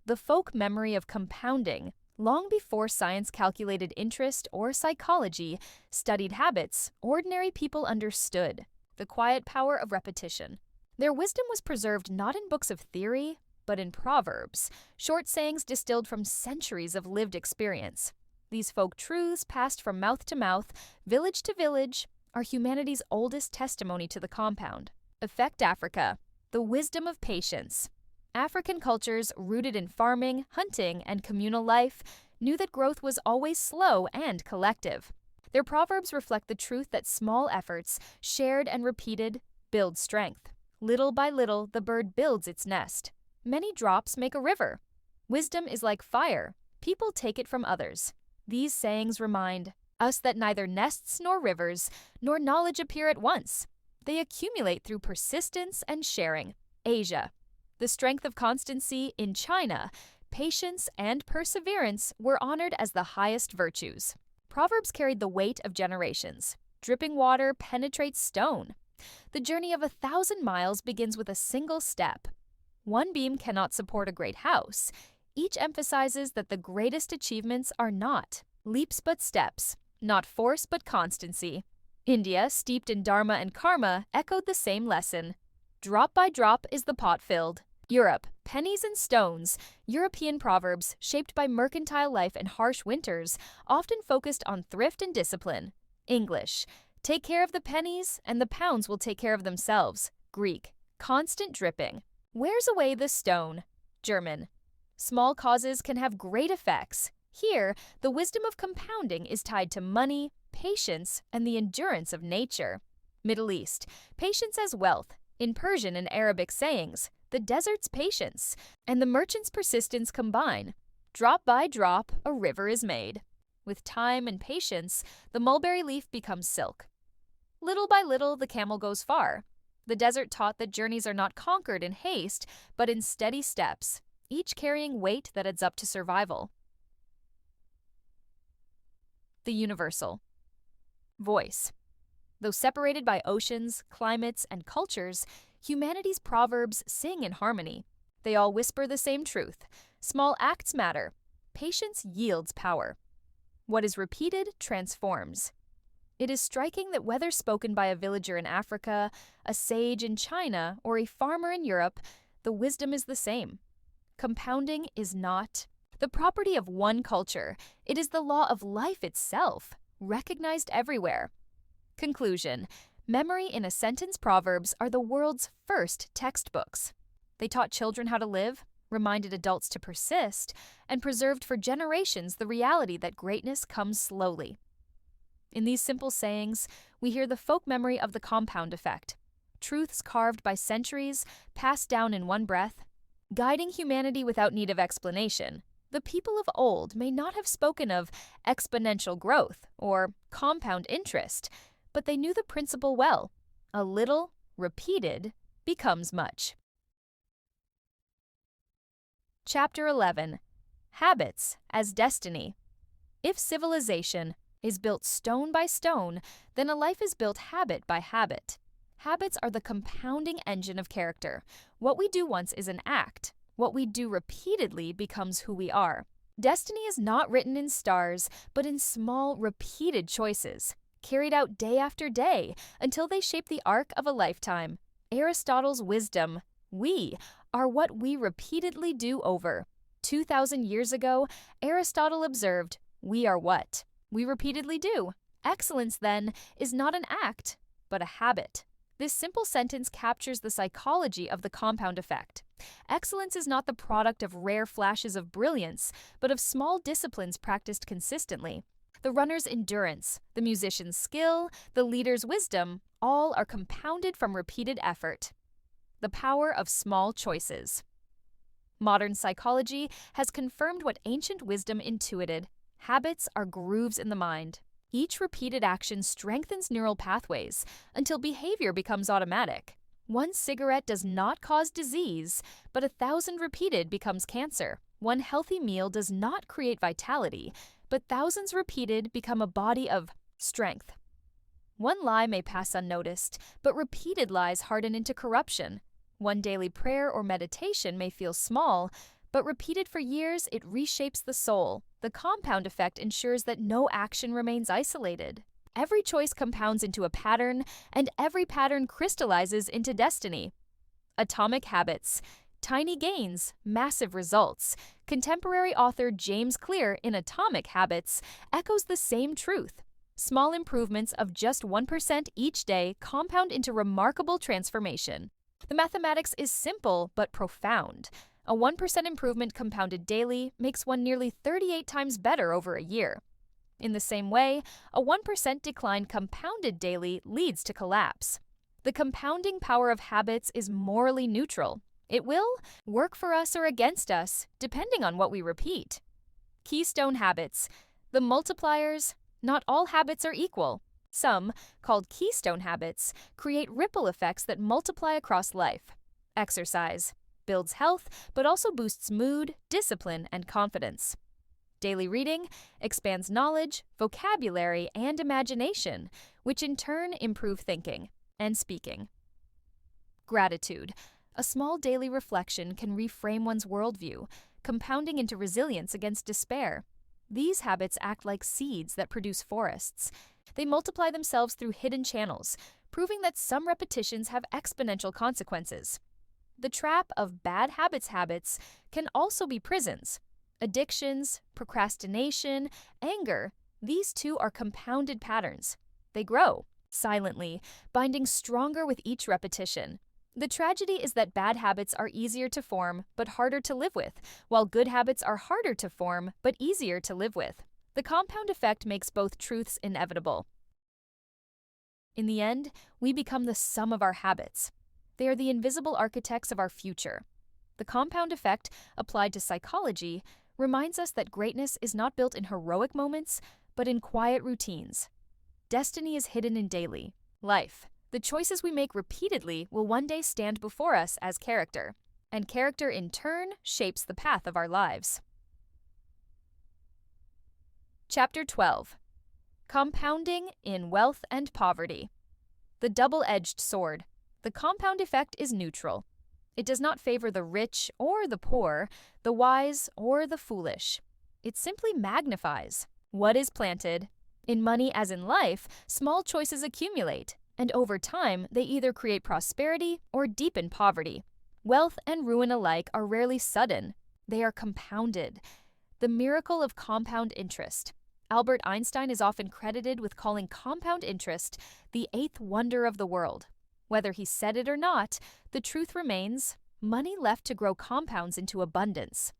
The folk memory of compounding, long before science calculated interest or psychology studied habits, ordinary people understood the quiet power of repetition. Their wisdom was preserved not in books of theory, but in proverbs, short sayings distilled from centuries of lived experience. These folk truths, passed from mouth to mouth, village to village, are humanity's oldest testimony to the compound. Effect Africa. The wisdom of patience. African cultures, rooted in farming, hunting, and communal life, knew that growth was always slow and collective. Their proverbs reflect the truth that small efforts, shared and repeated, build strength. Little by little, the bird builds its nest. Many drops make a river. Wisdom is like fire. People take it from others. These sayings remind us that neither nests nor rivers, nor knowledge appear at once. They accumulate through persistence and sharing. Asia. The strength of constancy in China, patience and perseverance were honored as the highest virtues. Proverbs carried the weight of generations. Dripping water penetrates stone. The journey of 1,000 miles begins with a single step. One beam cannot support a great house. Each emphasizes that the greatest achievements are not leaps but steps, not force but constancy. India, steeped in dharma and karma, echoed the same lesson. Drop by drop is the pot filled. Europe, pennies and stones. European proverbs, shaped by mercantile life and harsh winters, often focused on thrift and discipline. English, take care of the pennies and the pounds will take care of themselves. Greek, constant dripping. Wears away the stone. German, small causes can have great effects. Here, the wisdom of compounding is tied to money, patience, and the endurance of nature. Middle East, patience as wealth. In Persian and Arabic sayings, the desert's patience and the merchant's persistence combine. Drop by drop, a river is made. With time and patience, the mulberry leaf becomes silk. Little by little, the camel goes far. The desert taught that journeys are not conquered in haste, but in steady steps, each carrying weight that adds up to survival. The universal. Voice. Though separated by oceans, climates, and cultures, humanity's proverbs sing in harmony. They all whisper the same truth. Small acts matter. Patience yields power. What is repeated transforms. It is striking that whether spoken by a villager in Africa, a sage in China, or a farmer in Europe, the wisdom is the same. Compounding is not the property of one culture. It is the law of life itself, recognized everywhere. Conclusion: memory in a sentence proverbs are the world's first textbooks. They taught children how to live, reminded adults to persist, and preserved for generations the reality that greatness comes slowly. In these simple sayings, we hear the folk memory of the compound effect, truths carved by centuries, passed down in one breath, guiding humanity without need of explanation. The people of old may not have spoken of exponential growth or compound interest, but they knew the principle well. A little, repeated, becomes much. Chapter 11. Habits as Destiny. If civilization is built stone by stone, then a life is built habit by habit. Habits are the compounding engine of character. What we do once is an act. What we do repeatedly becomes who we are. Destiny is not written in stars, but in small, repeated choices, carried out day after day until they shape the arc of a lifetime. Aristotle's wisdom, we, are what we repeatedly do over. 2,000 years ago, Aristotle observed, we are what we repeatedly do. Excellence, then, is not an act, but a habit. This simple sentence captures the psychology of the compound effect. Excellence is not the product of rare flashes of brilliance, but of small disciplines practiced consistently. The runner's endurance, the musician's skill, the leader's wisdom, all are compounded from repeated effort. The power of small choices. Modern psychology has confirmed what ancient wisdom intuited. Habits are grooves in the mind. Each repeated action strengthens neural pathways until behavior becomes automatic. One cigarette does not cause disease, but 1,000 repeated becomes cancer. One healthy meal does not create vitality, but thousands repeated become a body of strength. One lie may pass unnoticed, but repeated lies harden into corruption. One daily prayer or meditation may feel small, but repeated for years, it reshapes the soul. The compound effect ensures that no action remains isolated. Every choice compounds into a pattern, and every pattern crystallizes into destiny. Atomic habits. Tiny gains, massive results. Contemporary author James Clear in Atomic Habits echoes the same truth. Small improvements of just 1% each day compound into remarkable transformation. The mathematics is simple but profound. A 1% improvement compounded daily makes one nearly 38 times better over a year. In the same way, a 1% decline compounded daily leads to collapse. The compounding power of habits is morally neutral. It will work for us or against us, depending on what we repeat. Keystone habits. The multipliers. Not all habits are equal. Some, called keystone habits, create ripple effects that multiply across life. Exercise. Builds health, but also boosts mood, discipline, and confidence. Daily reading expands knowledge, vocabulary, and imagination, which in turn improve thinking and speaking. Gratitude. A small daily reflection can reframe one's worldview, compounding into resilience against despair. These habits act like seeds that produce forests. They multiply themselves through hidden channels, proving that some repetitions have exponential consequences. The trap of bad habits can also be prisons. Addictions, procrastination, anger, these too are compounded patterns. They grow, silently, binding stronger with each repetition. The tragedy is that bad habits are easier to form but harder to live with, while good habits are harder to form but easier to live with. The compound effect makes both truths inevitable. In the end, we become the sum of our habits. They are the invisible architects of our future. The compound effect, applied to psychology, reminds us that greatness is not built in heroic moments, but in quiet routines. Destiny is hidden in daily life. The choices we make repeatedly will one day stand before us as character, and character in turn shapes the path of our lives. Chapter 12. Compounding in Wealth and Poverty. The double-edged sword. The compound effect is neutral. It does not favor the rich or the poor, the wise or the foolish. It simply magnifies what is planted. In money as in life, small choices accumulate, and over time, they either create prosperity or deepen poverty. Wealth and ruin alike are rarely sudden. They are compounded. The miracle of compound interest. Albert Einstein is often credited with calling compound interest the eighth wonder of the world. Whether he said it or not, the truth remains: money left to grow compounds into abundance.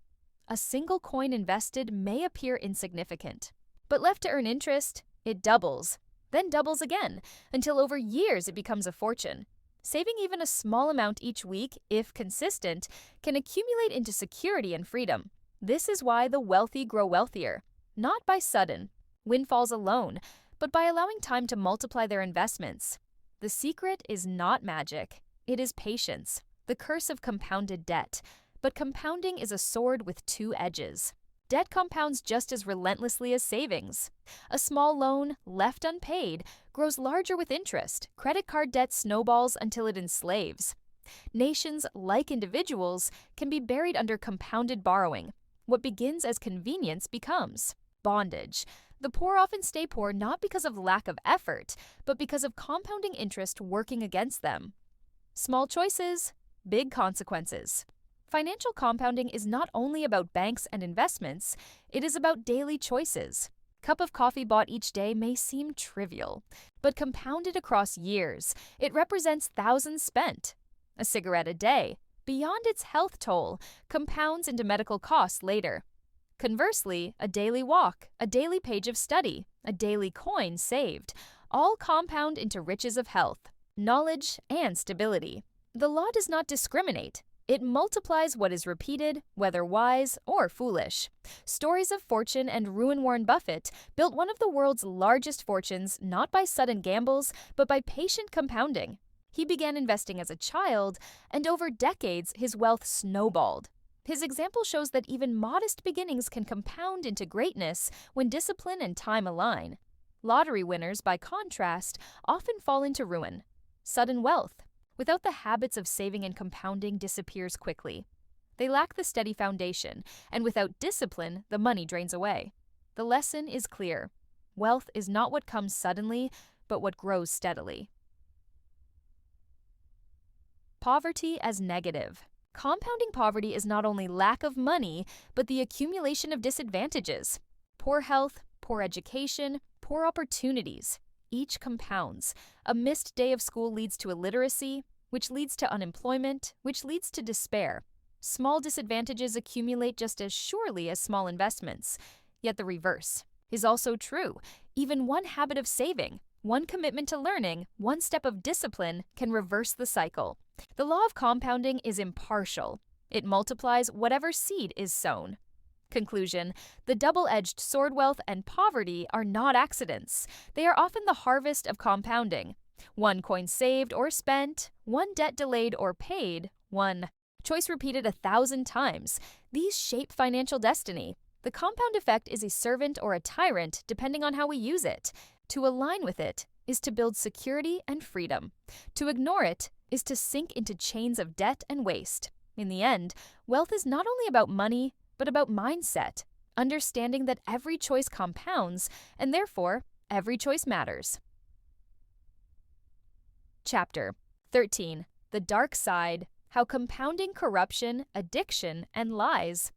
A single coin invested may appear insignificant, but left to earn interest, it doubles, then doubles again, until over years it becomes a fortune. Saving even a small amount each week, if consistent, can accumulate into security and freedom. This is why the wealthy grow wealthier, not by sudden windfalls alone, but by allowing time to multiply their investments. The secret is not magic. It is patience, the curse of compounded debt. But compounding is a sword with two edges. Debt compounds just as relentlessly as savings. A small loan, left unpaid, grows larger with interest. Credit card debt snowballs until it enslaves. Nations, like individuals, can be buried under compounded borrowing. What begins as convenience becomes bondage. The poor often stay poor not because of lack of effort, but because of compounding interest working against them. Small choices, big consequences. Financial compounding is not only about banks and investments, it is about daily choices. Cup of coffee bought each day may seem trivial, but compounded across years, it represents thousands spent. A cigarette a day, beyond its health toll, compounds into medical costs later. Conversely, a daily walk, a daily page of study, a daily coin saved, all compound into riches of health, knowledge, and stability. The law does not discriminate. It multiplies what is repeated, whether wise or foolish. Stories of fortune and ruin. Warren Buffett built one of the world's largest fortunes not by sudden gambles, but by patient compounding. He began investing as a child, and over decades his wealth snowballed. His example shows that even modest beginnings can compound into greatness when discipline and time align. Lottery winners, by contrast, often fall into ruin. Sudden wealth, without the habits of saving and compounding, disappears quickly. They lack the steady foundation, and without discipline, the money drains away. The lesson is clear. Wealth is not what comes suddenly, but what grows steadily. Poverty as negative. Compounding poverty is not only lack of money, but the accumulation of disadvantages. Poor health, poor education, poor opportunities. Each compounds. A missed day of school leads to illiteracy, which leads to unemployment, which leads to despair. Small disadvantages accumulate just as surely as small investments. Yet the reverse is also true. Even one habit of saving, one commitment to learning, one step of discipline can reverse the cycle. The law of compounding is impartial. It multiplies whatever seed is sown. Conclusion: the double-edged sword, wealth and poverty, are not accidents. They are often the harvest of compounding. One coin saved or spent, one debt delayed or paid, one choice repeated 1,000 times. These shape financial destiny. The compound effect is a servant or a tyrant depending on how we use it. To align with it is to build security and freedom. To ignore it is to sink into chains of debt and waste. In the end, wealth is not only about money, but about mindset, understanding that every choice compounds, and therefore, every choice matters. Chapter 13. The Dark Side: How Compounding Corruption, Addiction, and Lies.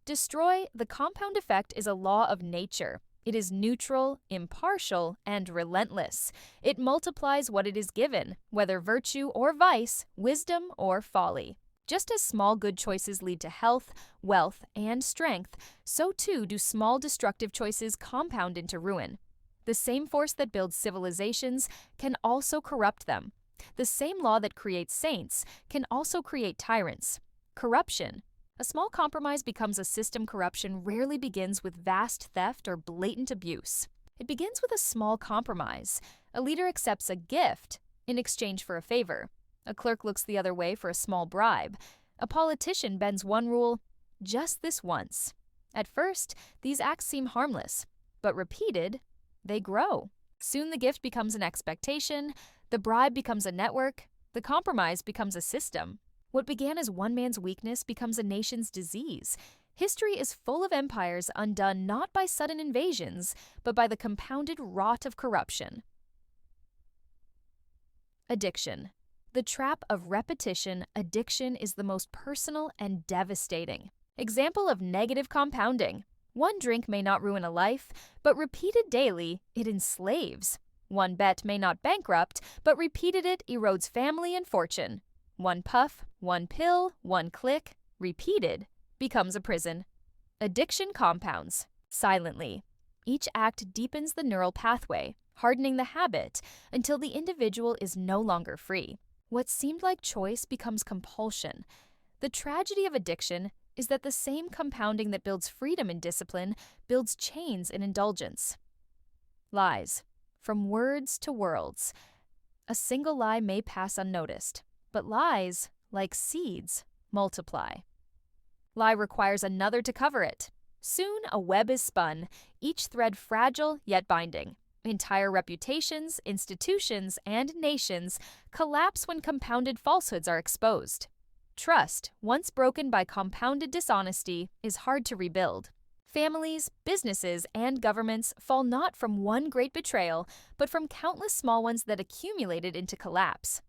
Destroy. The compound effect is a law of nature. It is neutral, impartial, and relentless. It multiplies what it is given, whether virtue or vice, wisdom or folly. Just as small good choices lead to health, wealth, and strength, so too do small destructive choices compound into ruin. The same force that builds civilizations can also corrupt them. The same law that creates saints can also create tyrants. Corruption. A small compromise becomes a system. Corruption rarely begins with vast theft or blatant abuse. It begins with a small compromise. A leader accepts a gift in exchange for a favor. A clerk looks the other way for a small bribe. A politician bends one rule just this once. At first, these acts seem harmless, but repeated, they grow. Soon the gift becomes an expectation, the bribe becomes a network, the compromise becomes a system. What began as one man's weakness becomes a nation's disease. History is full of empires undone not by sudden invasions, but by the compounded rot of corruption. Addiction. The trap of repetition, addiction is the most personal and devastating. Example of negative compounding. One drink may not ruin a life, but repeated daily, it enslaves. One bet may not bankrupt, but repeated it erodes family and fortune. One puff, one pill, one click, repeated, becomes a prison. Addiction compounds silently. Each act deepens the neural pathway, hardening the habit until the individual is no longer free. What seemed like choice becomes compulsion. The tragedy of addiction is that the same compounding that builds freedom in discipline builds chains in indulgence. Lies. From words to worlds. A single lie may pass unnoticed, but lies, like seeds, multiply. Lie requires another to cover it. Soon a web is spun, each thread fragile yet binding. Entire reputations, institutions, and nations collapse when compounded falsehoods are exposed. Trust, once broken by compounded dishonesty, is hard to rebuild. Families, businesses, and governments fall not from one great betrayal, but from countless small ones that accumulated into collapse.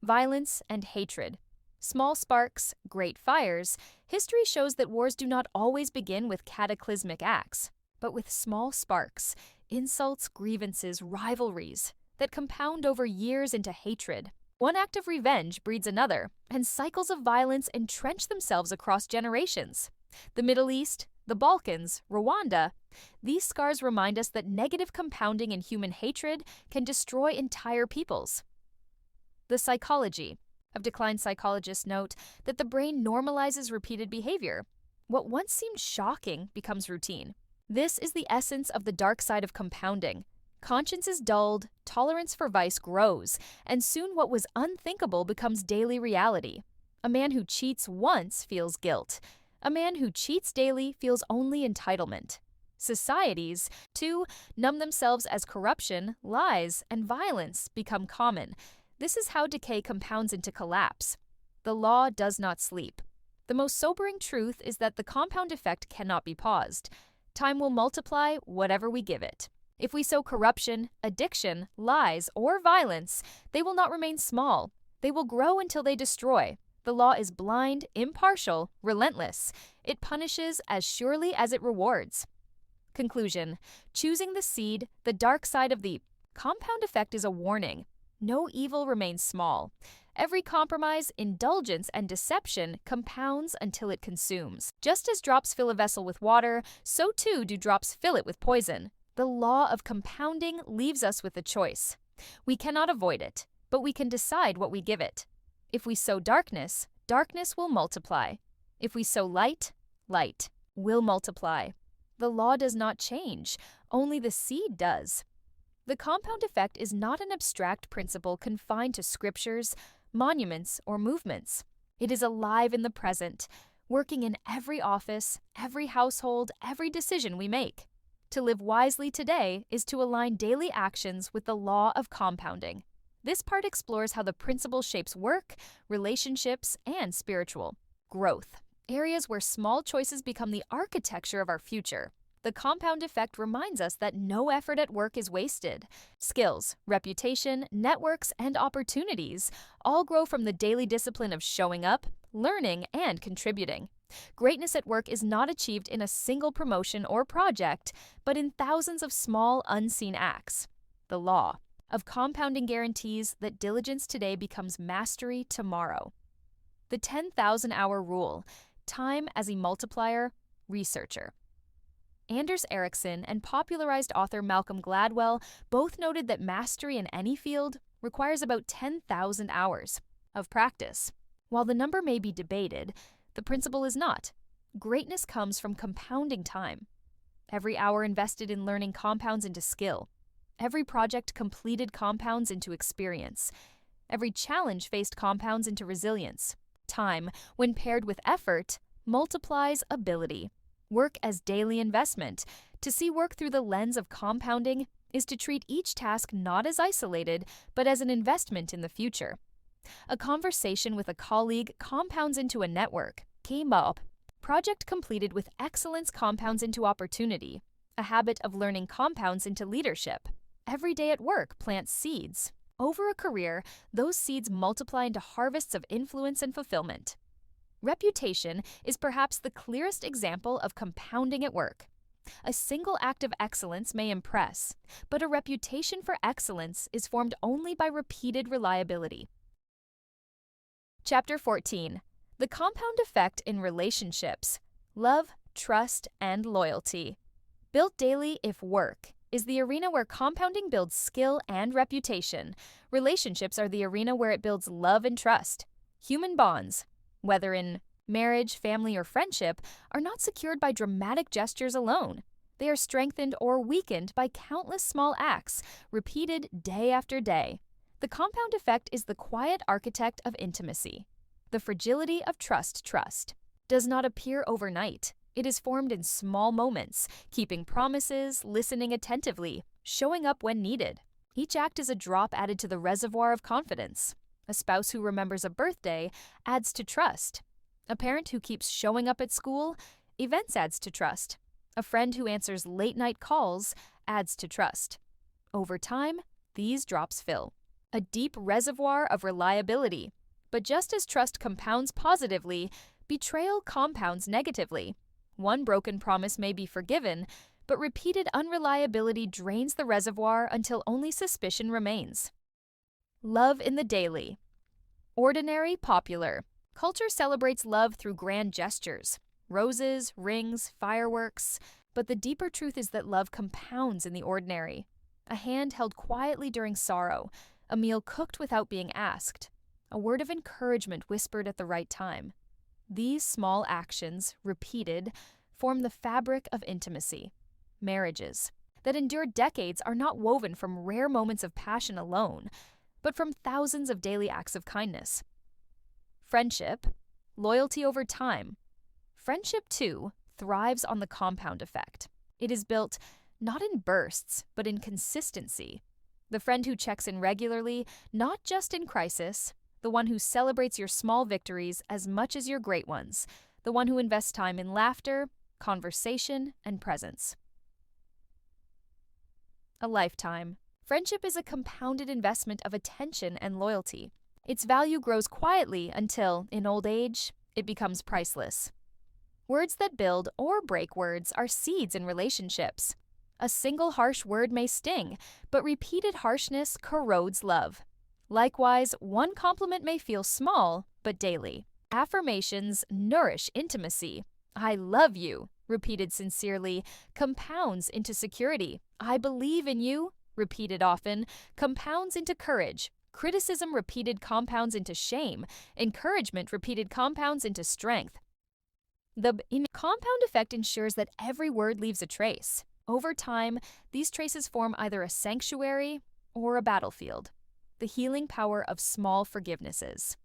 Violence and hatred. Small sparks, great fires. History shows that wars do not always begin with cataclysmic acts, but with small sparks, insults, grievances, rivalries that compound over years into hatred. One act of revenge breeds another, and cycles of violence entrench themselves across generations. The Middle East, the Balkans, Rwanda, these scars remind us that negative compounding in human hatred can destroy entire peoples. The psychology of declined psychologists note that the brain normalizes repeated behavior. What once seemed shocking becomes routine. This is the essence of the dark side of compounding. Conscience is dulled, tolerance for vice grows, and soon what was unthinkable becomes daily reality. A man who cheats once feels guilt. A man who cheats daily feels only entitlement. Societies, too, numb themselves as corruption, lies, and violence become common. This is how decay compounds into collapse. The law does not sleep. The most sobering truth is that the compound effect cannot be paused. Time will multiply whatever we give it. If we sow corruption, addiction, lies, or violence, they will not remain small. They will grow until they destroy. The law is blind, impartial, relentless. It punishes as surely as it rewards. Conclusion. Choosing the seed, the dark side of the compound effect is a warning. No evil remains small. Every compromise, indulgence, and deception compounds until it consumes. Just as drops fill a vessel with water, so too do drops fill it with poison. The law of compounding leaves us with a choice. We cannot avoid it, but we can decide what we give it. If we sow darkness, darkness will multiply. If we sow light, light will multiply. The law does not change, only the seed does. The compound effect is not an abstract principle confined to scriptures, monuments, or movements. It is alive in the present, working in every office, every household, every decision we make. To live wisely today is to align daily actions with the law of compounding. This part explores how the principle shapes work, relationships, and spiritual growth, areas where small choices become the architecture of our future. The compound effect reminds us that no effort at work is wasted. Skills, reputation, networks, and opportunities all grow from the daily discipline of showing up, learning, and contributing. Greatness at work is not achieved in a single promotion or project, but in thousands of small, unseen acts. The law of compounding guarantees that diligence today becomes mastery tomorrow. The 10,000-hour rule, time as a multiplier, researcher. Anders Ericsson and popularized author Malcolm Gladwell both noted that mastery in any field requires about 10,000 hours of practice. While the number may be debated, the principle is not. Greatness comes from compounding time. Every hour invested in learning compounds into skill. Every project completed compounds into experience. Every challenge faced compounds into resilience. Time, when paired with effort, multiplies ability. Work as daily investment. To see work through the lens of compounding is to treat each task not as isolated, but as an investment in the future. A conversation with a colleague compounds into a network. Kimbap. Project completed with excellence compounds into opportunity. A habit of learning compounds into leadership. Every day at work plants seeds. Over a career, those seeds multiply into harvests of influence and fulfillment. Reputation is perhaps the clearest example of compounding at work. A single act of excellence may impress, but a reputation for excellence is formed only by repeated reliability. Chapter 14. The compound effect in relationships. Love, trust, and loyalty. Built daily if work is the arena where compounding builds skill and reputation. Relationships are the arena where it builds love and trust. Human bonds, whether in marriage, family, or friendship, are not secured by dramatic gestures alone. They are strengthened or weakened by countless small acts, repeated day after day. The compound effect is the quiet architect of intimacy. The fragility of trust does not appear overnight. It is formed in small moments, keeping promises, listening attentively, showing up when needed. Each act is a drop added to the reservoir of confidence. A spouse who remembers a birthday adds to trust. A parent who keeps showing up at school, events adds to trust. A friend who answers late-night calls adds to trust. Over time, these drops fill a deep reservoir of reliability. But just as trust compounds positively, betrayal compounds negatively. One broken promise may be forgiven, but repeated unreliability drains the reservoir until only suspicion remains. Love in the daily. Ordinary, popular. Culture celebrates love through grand gestures, roses, rings, fireworks, but the deeper truth is that love compounds in the ordinary. A hand held quietly during sorrow, a meal cooked without being asked, a word of encouragement whispered at the right time. These small actions, repeated, form the fabric of intimacy. Marriages that endure decades are not woven from rare moments of passion alone, but from thousands of daily acts of kindness. Friendship, loyalty over time. Friendship, too, thrives on the compound effect. It is built not in bursts, but in consistency. The friend who checks in regularly, not just in crisis, the one who celebrates your small victories as much as your great ones, the one who invests time in laughter, conversation, and presence. A lifetime. Friendship is a compounded investment of attention and loyalty. Its value grows quietly until, in old age, it becomes priceless. Words that build or break words are seeds in relationships. A single harsh word may sting, but repeated harshness corrodes love. Likewise, one compliment may feel small, but daily. Affirmations nourish intimacy. I love you, repeated sincerely, compounds into security. I believe in you, repeated often, compounds into courage. Criticism repeated compounds into shame. Encouragement repeated compounds into strength. The compound effect ensures that every word leaves a trace. Over time, these traces form either a sanctuary or a battlefield. The healing power of small forgivenesses.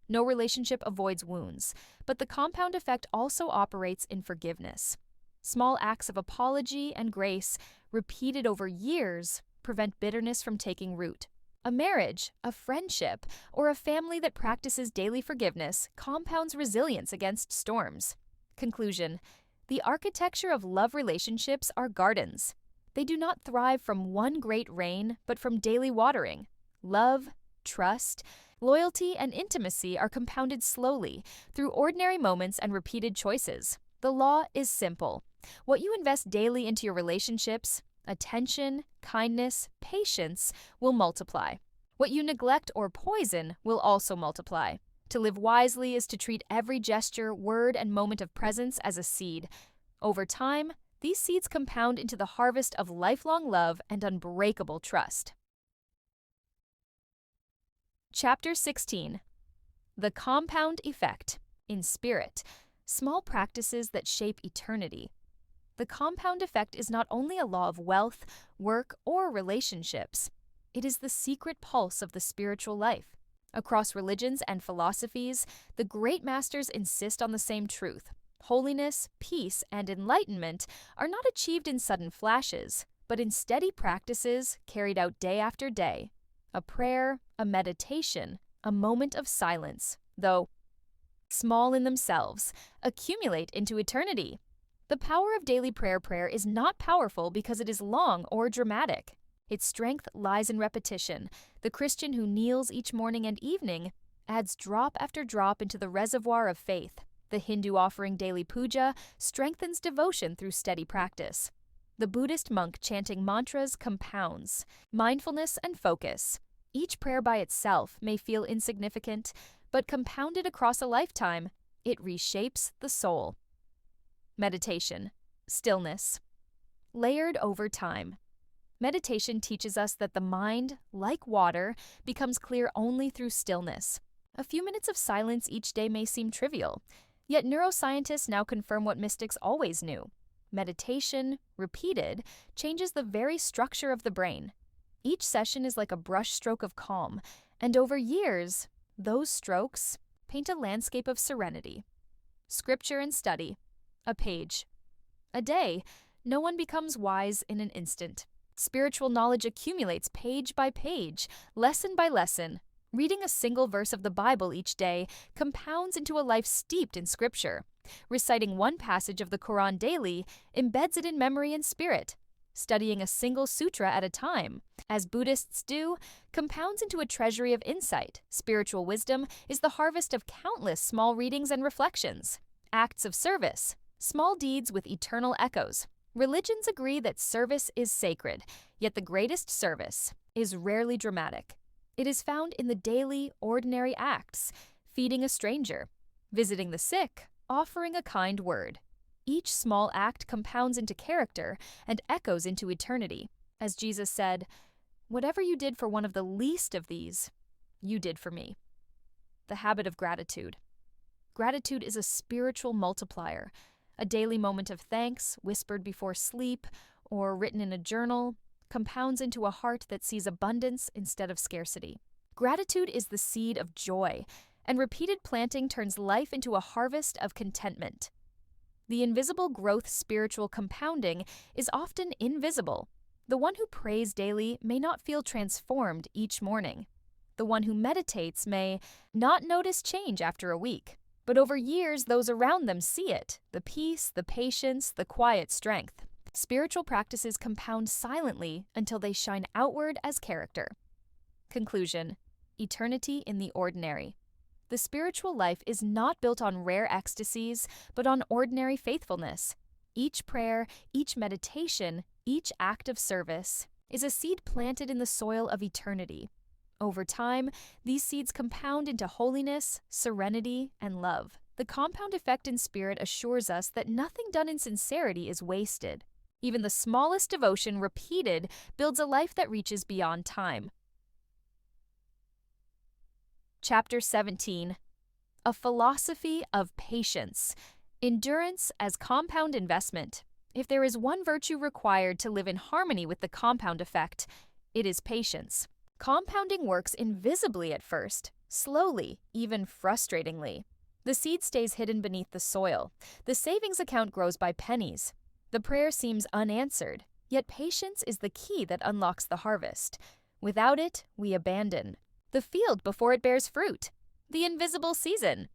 No relationship avoids wounds, but the compound effect also operates in forgiveness. Small acts of apology and grace, repeated over years, prevent bitterness from taking root. A marriage, a friendship, or a family that practices daily forgiveness compounds resilience against storms. Conclusion: the architecture of love relationships are gardens. They do not thrive from one great rain, but from daily watering. Love, trust, loyalty, and intimacy are compounded slowly through ordinary moments and repeated choices. The law is simple. What you invest daily into your relationships, attention, kindness, patience, will multiply. What you neglect or poison will also multiply. To live wisely is to treat every gesture, word, and moment of presence as a seed. Over time, these seeds compound into the harvest of lifelong love and unbreakable trust. Chapter 16. The compound effect. In spirit, small practices that shape eternity. The compound effect is not only a law of wealth, work, or relationships. It is the secret pulse of the spiritual life. Across religions and philosophies, the great masters insist on the same truth. Holiness, peace, and enlightenment are not achieved in sudden flashes, but in steady practices carried out day after day. A prayer, a meditation, a moment of silence, though small in themselves, accumulate into eternity. The power of daily prayer is not powerful because it is long or dramatic. Its strength lies in repetition. The Christian who kneels each morning and evening adds drop after drop into the reservoir of faith. The Hindu offering daily puja strengthens devotion through steady practice. The Buddhist monk chanting mantras compounds mindfulness and focus. Each prayer by itself may feel insignificant, but compounded across a lifetime, it reshapes the soul. Meditation, stillness, layered over time. Meditation teaches us that the mind, like water, becomes clear only through stillness. A few minutes of silence each day may seem trivial, yet neuroscientists now confirm what mystics always knew. Meditation, repeated, changes the very structure of the brain. Each session is like a brushstroke of calm, and over years, those strokes paint a landscape of serenity. Scripture and study, a page. A day, no one becomes wise in an instant. Spiritual knowledge accumulates page by page, lesson by lesson. Reading a single verse of the Bible each day compounds into a life steeped in Scripture. Reciting one passage of the Quran daily embeds it in memory and spirit. Studying a single sutra at a time, as Buddhists do, compounds into a treasury of insight. Spiritual wisdom is the harvest of countless small readings and reflections. Acts of service, small deeds with eternal echoes. Religions agree that service is sacred, yet the greatest service is rarely dramatic. It is found in the daily, ordinary acts: feeding a stranger, visiting the sick, offering a kind word. Each small act compounds into character and echoes into eternity. As Jesus said, "Whatever you did for one of the least of these, you did for me." The habit of gratitude. Gratitude is a spiritual multiplier. A daily moment of thanks, whispered before sleep or written in a journal, compounds into a heart that sees abundance instead of scarcity. Gratitude is the seed of joy, and repeated planting turns life into a harvest of contentment. The invisible growth spiritual compounding is often invisible. The one who prays daily may not feel transformed each morning. The one who meditates may not notice change after a week, but over years those around them see it: the peace, the patience, the quiet strength. Spiritual practices compound silently until they shine outward as character. Conclusion: eternity in the ordinary. The spiritual life is not built on rare ecstasies, but on ordinary faithfulness. Each prayer, each meditation, each act of service is a seed planted in the soil of eternity. Over time, these seeds compound into holiness, serenity, and love. The compound effect in spirit assures us that nothing done in sincerity is wasted. Even the smallest devotion repeated builds a life that reaches beyond time. Chapter 17. A Philosophy of Patience. Endurance as compound investment. If there is one virtue required to live in harmony with the compound effect, it is patience. Compounding works invisibly at first, slowly, even frustratingly. The seed stays hidden beneath the soil. The savings account grows by pennies. The prayer seems unanswered, yet patience is the key that unlocks the harvest. Without it, we abandon the field before it bears fruit, the invisible season.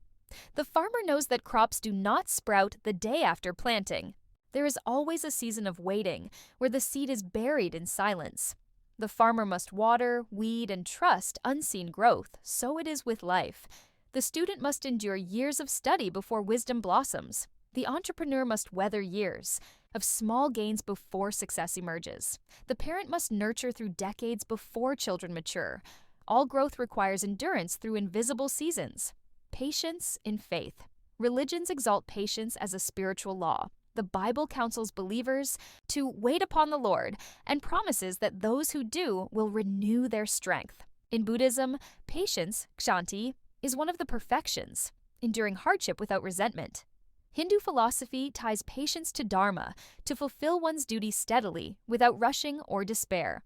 The farmer knows that crops do not sprout the day after planting. There is always a season of waiting, where the seed is buried in silence. The farmer must water, weed, and trust unseen growth. So it is with life. The student must endure years of study before wisdom blossoms. The entrepreneur must weather years of small gains before success emerges. The parent must nurture through decades before children mature. All growth requires endurance through invisible seasons. Patience in faith. Religions exalt patience as a spiritual law. The Bible counsels believers to wait upon the Lord and promises that those who do will renew their strength. In Buddhism, patience, kshanti, is one of the perfections, enduring hardship without resentment. Hindu philosophy ties patience to dharma, to fulfill one's duty steadily without rushing or despair.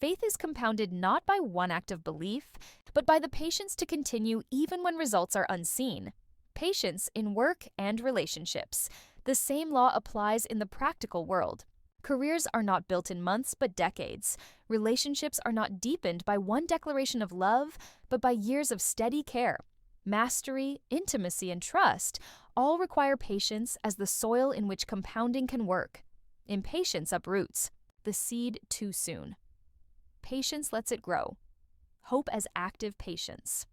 Faith is compounded not by one act of belief, but by the patience to continue even when results are unseen. Patience in work and relationships. The same law applies in the practical world. Careers are not built in months but decades. Relationships are not deepened by one declaration of love, but by years of steady care. Mastery, intimacy, and trust all require patience as the soil in which compounding can work. Impatience uproots the seed too soon. Patience lets it grow. Hope as active patience.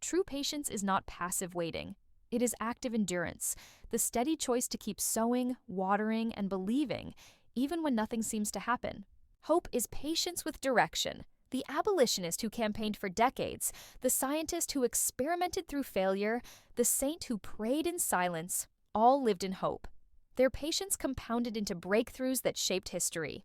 True patience is not passive waiting. It is active endurance, the steady choice to keep sowing, watering, and believing, even when nothing seems to happen. Hope is patience with direction. The abolitionist who campaigned for decades, the scientist who experimented through failure, the saint who prayed in silence, all lived in hope. Their patience compounded into breakthroughs that shaped history.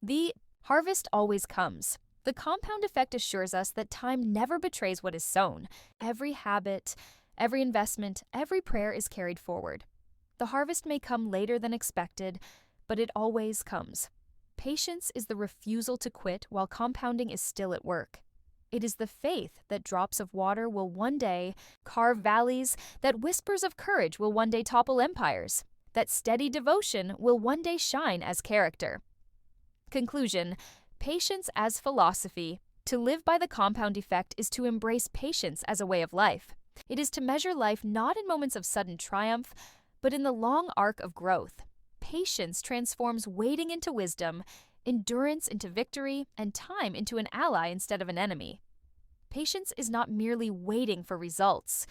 The harvest always comes. The compound effect assures us that time never betrays what is sown. Every habit, every investment, every prayer is carried forward. The harvest may come later than expected, but it always comes. Patience is the refusal to quit while compounding is still at work. It is the faith that drops of water will one day carve valleys, that whispers of courage will one day topple empires, that steady devotion will one day shine as character. Conclusion: patience as philosophy. To live by the compound effect is to embrace patience as a way of life. It is to measure life not in moments of sudden triumph, but in the long arc of growth. Patience transforms waiting into wisdom, endurance into victory, and time into an ally instead of an enemy. Patience is not merely waiting for results.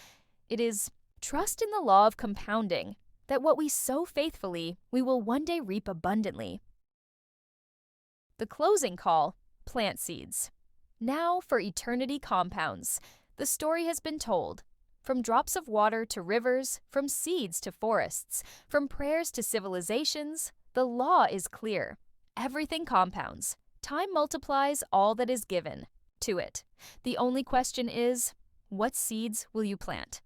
It is trust in the law of compounding, that what we sow faithfully, we will one day reap abundantly. The closing call: plant seeds. Now for eternity compounds. The story has been told. From drops of water to rivers, from seeds to forests, from prayers to civilizations, the law is clear. Everything compounds. Time multiplies all that is given to it. The only question is, what seeds will you plant?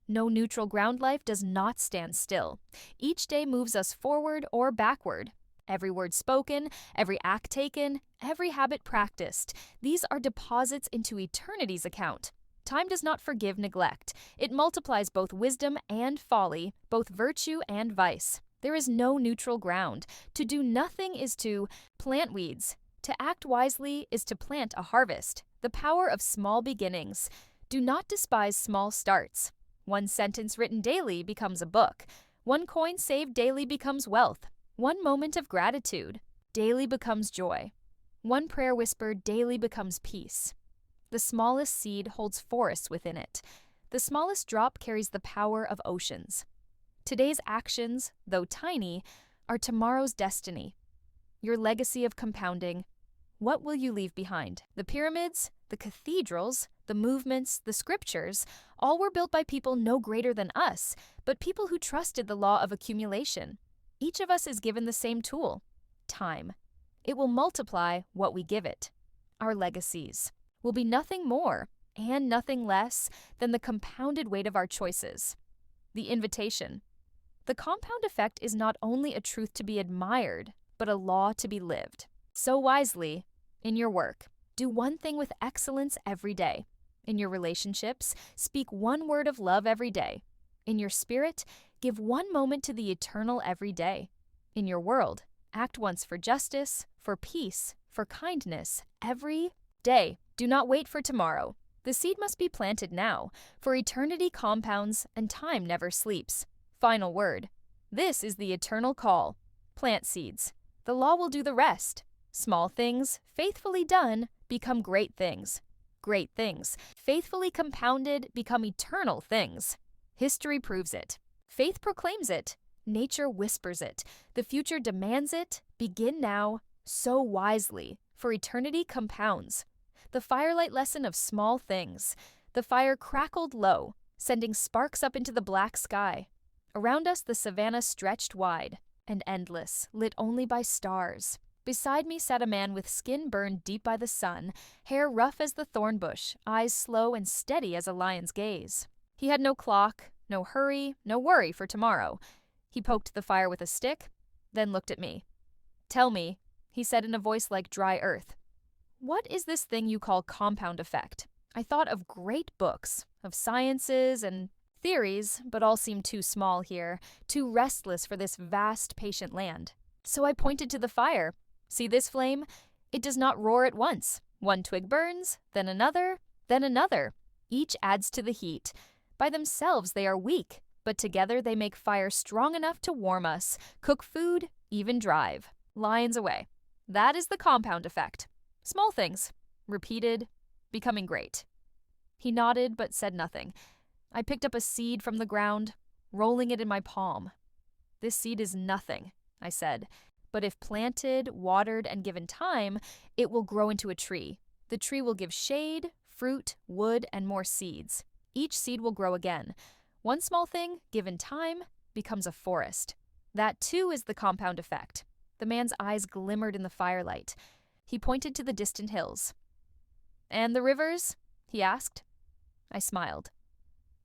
No neutral ground life does not stand still. Each day moves us forward or backward. Every word spoken, every act taken, every habit practiced, these are deposits into eternity's account. Time does not forgive neglect. It multiplies both wisdom and folly, both virtue and vice. There is no neutral ground. To do nothing is to plant weeds. To act wisely is to plant a harvest. The power of small beginnings. Do not despise small starts. One sentence written daily becomes a book. One coin saved daily becomes wealth. One moment of gratitude daily becomes joy. One prayer whispered daily becomes peace. The smallest seed holds forests within it. The smallest drop carries the power of oceans. Today's actions, though tiny, are tomorrow's destiny. Your legacy of compounding. What will you leave behind? The pyramids, the cathedrals, the movements, the scriptures, all were built by people no greater than us, but people who trusted the law of accumulation. Each of us is given the same tool: time. It will multiply what we give it. Our legacies will be nothing more and nothing less than the compounded weight of our choices. The invitation. The compound effect is not only a truth to be admired, but a law to be lived. So wisely, in your work, do one thing with excellence every day. In your relationships, speak one word of love every day. In your spirit, give one moment to the eternal every day. In your world, act once for justice, for peace, for kindness, every day. Do not wait for tomorrow. The seed must be planted now, for eternity compounds and time never sleeps. Final word. This is the eternal call. Plant seeds. The law will do the rest. Small things, faithfully done, become great things. Great things, faithfully compounded, become eternal things. History proves it. Faith proclaims it. Nature whispers it. The future demands it. Begin now. Sow wisely, for eternity compounds. The firelight lesson of small things. The fire crackled low, sending sparks up into the black sky. Around us the savannah stretched wide and endless, lit only by stars. Beside me sat a man with skin burned deep by the sun, hair rough as the thorn bush, eyes slow and steady as a lion's gaze. He had no clock, no hurry, no worry for tomorrow. He poked the fire with a stick, then looked at me. "Tell me," he said in a voice like dry earth, "what is this thing you call compound effect?" I thought of great books, of sciences and theories, but all seemed too small here, too restless for this vast, patient land. So I pointed to the fire. See this flame? It does not roar at once. One twig burns, then another, then another. Each adds to the heat. By themselves they are weak, but together they make fire strong enough to warm us, cook food, even drive. Lions away. That is the compound effect. Small things. Repeated, becoming great. He nodded but said nothing. I picked up a seed from the ground, rolling it in my palm. This seed is nothing, I said, but if planted, watered, and given time, it will grow into a tree. The tree will give shade, fruit, wood, and more seeds. Each seed will grow again. One small thing, given time, becomes a forest. That too is the compound effect. The man's eyes glimmered in the firelight. He pointed to the distant hills. And the rivers? He asked. I smiled.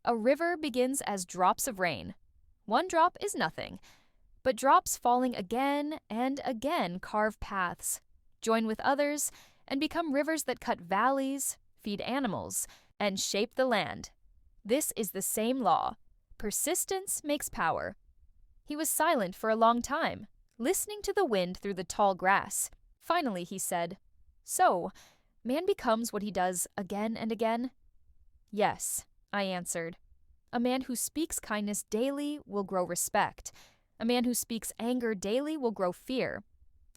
A river begins as drops of rain. One drop is nothing, but drops falling again and again carve paths, join with others, and become rivers that cut valleys, feed animals, and shape the land. This is the same law. Persistence makes power. He was silent for a long time, listening to the wind through the tall grass. Finally, he said, "So, man becomes what he does again and again?" "Yes," I answered. "A man who speaks kindness daily will grow respect. A man who speaks anger daily will grow fear.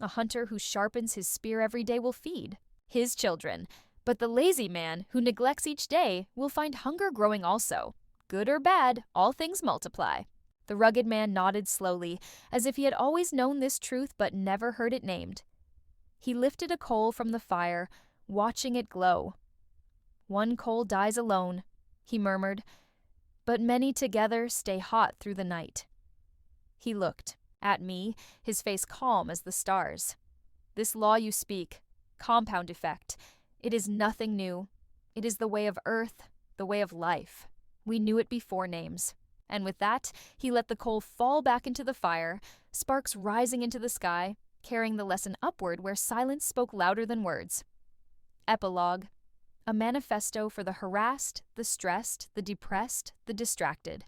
A hunter who sharpens his spear every day will feed his children. But the lazy man who neglects each day will find hunger growing also. Good or bad, all things multiply." The rugged man nodded slowly, as if he had always known this truth but never heard it named. He lifted a coal from the fire, watching it glow. "One coal dies alone," he murmured, "but many together stay hot through the night." He looked at me, his face calm as the stars. "This law you speak, compound effect, it is nothing new. It is the way of earth, the way of life. We knew it before names." And with that, he let the coal fall back into the fire, sparks rising into the sky, carrying the lesson upward where silence spoke louder than words. Epilogue. A manifesto for the harassed, the stressed, the depressed, the distracted.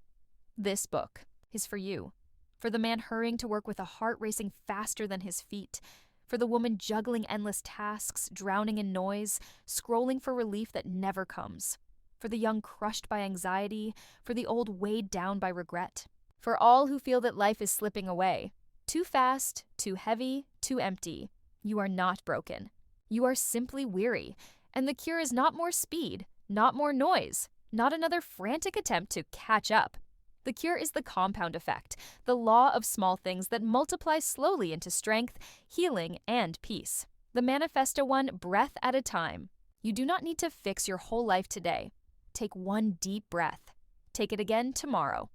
This book is for you. For the man hurrying to work with a heart racing faster than his feet. For the woman juggling endless tasks, drowning in noise, scrolling for relief that never comes. For the young crushed by anxiety, for the old weighed down by regret. For all who feel that life is slipping away. Too fast, too heavy, too empty. You are not broken. You are simply weary. And the cure is not more speed, not more noise, not another frantic attempt to catch up. The cure is the compound effect, the law of small things that multiply slowly into strength, healing, and peace. The manifesto one breath at a time. You do not need to fix your whole life today. Take one deep breath. Take it again tomorrow.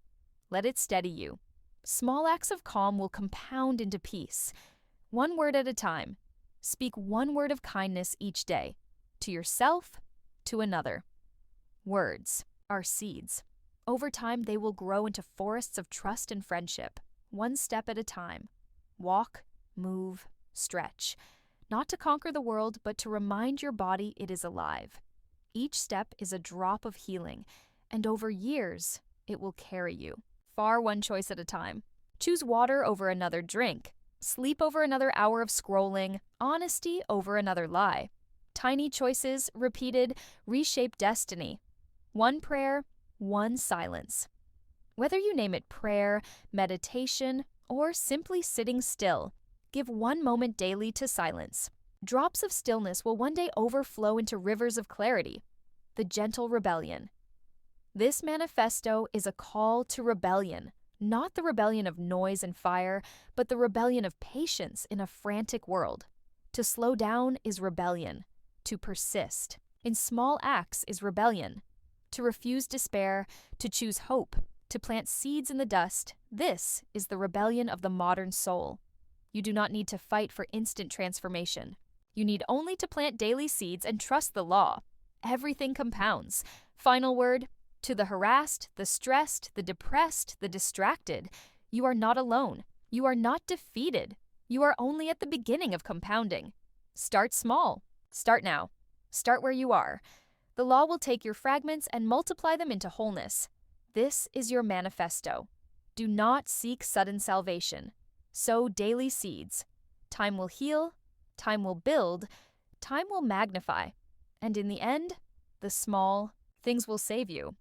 Let it steady you. Small acts of calm will compound into peace. One word at a time. Speak one word of kindness each day. To yourself, to another. Words are seeds. Over time, they will grow into forests of trust and friendship, one step at a time. Walk, move, stretch. Not to conquer the world, but to remind your body it is alive. Each step is a drop of healing, and over years, it will carry you. Far one choice at a time. Choose water over another drink. Sleep over another hour of scrolling. Honesty over another lie. Tiny choices, repeated, reshape destiny. One prayer, one silence. Whether you name it prayer, meditation, or simply sitting still, give one moment daily to silence. Drops of stillness will one day overflow into rivers of clarity. The gentle rebellion. This manifesto is a call to rebellion, not the rebellion of noise and fire, but the rebellion of patience in a frantic world. To slow down is rebellion. To persist in small acts is rebellion. To refuse despair, to choose hope, to plant seeds in the dust, this is the rebellion of the modern soul. You do not need to fight for instant transformation. You need only to plant daily seeds and trust the law. Everything compounds. Final word, to the harassed, the stressed, the depressed, the distracted, you are not alone. You are not defeated. You are only at the beginning of compounding. Start small. Start now. Start where you are. The law will take your fragments and multiply them into wholeness. This is your manifesto. Do not seek sudden salvation. Sow daily seeds. Time will heal, time will build, time will magnify. And in the end, the small things will save you.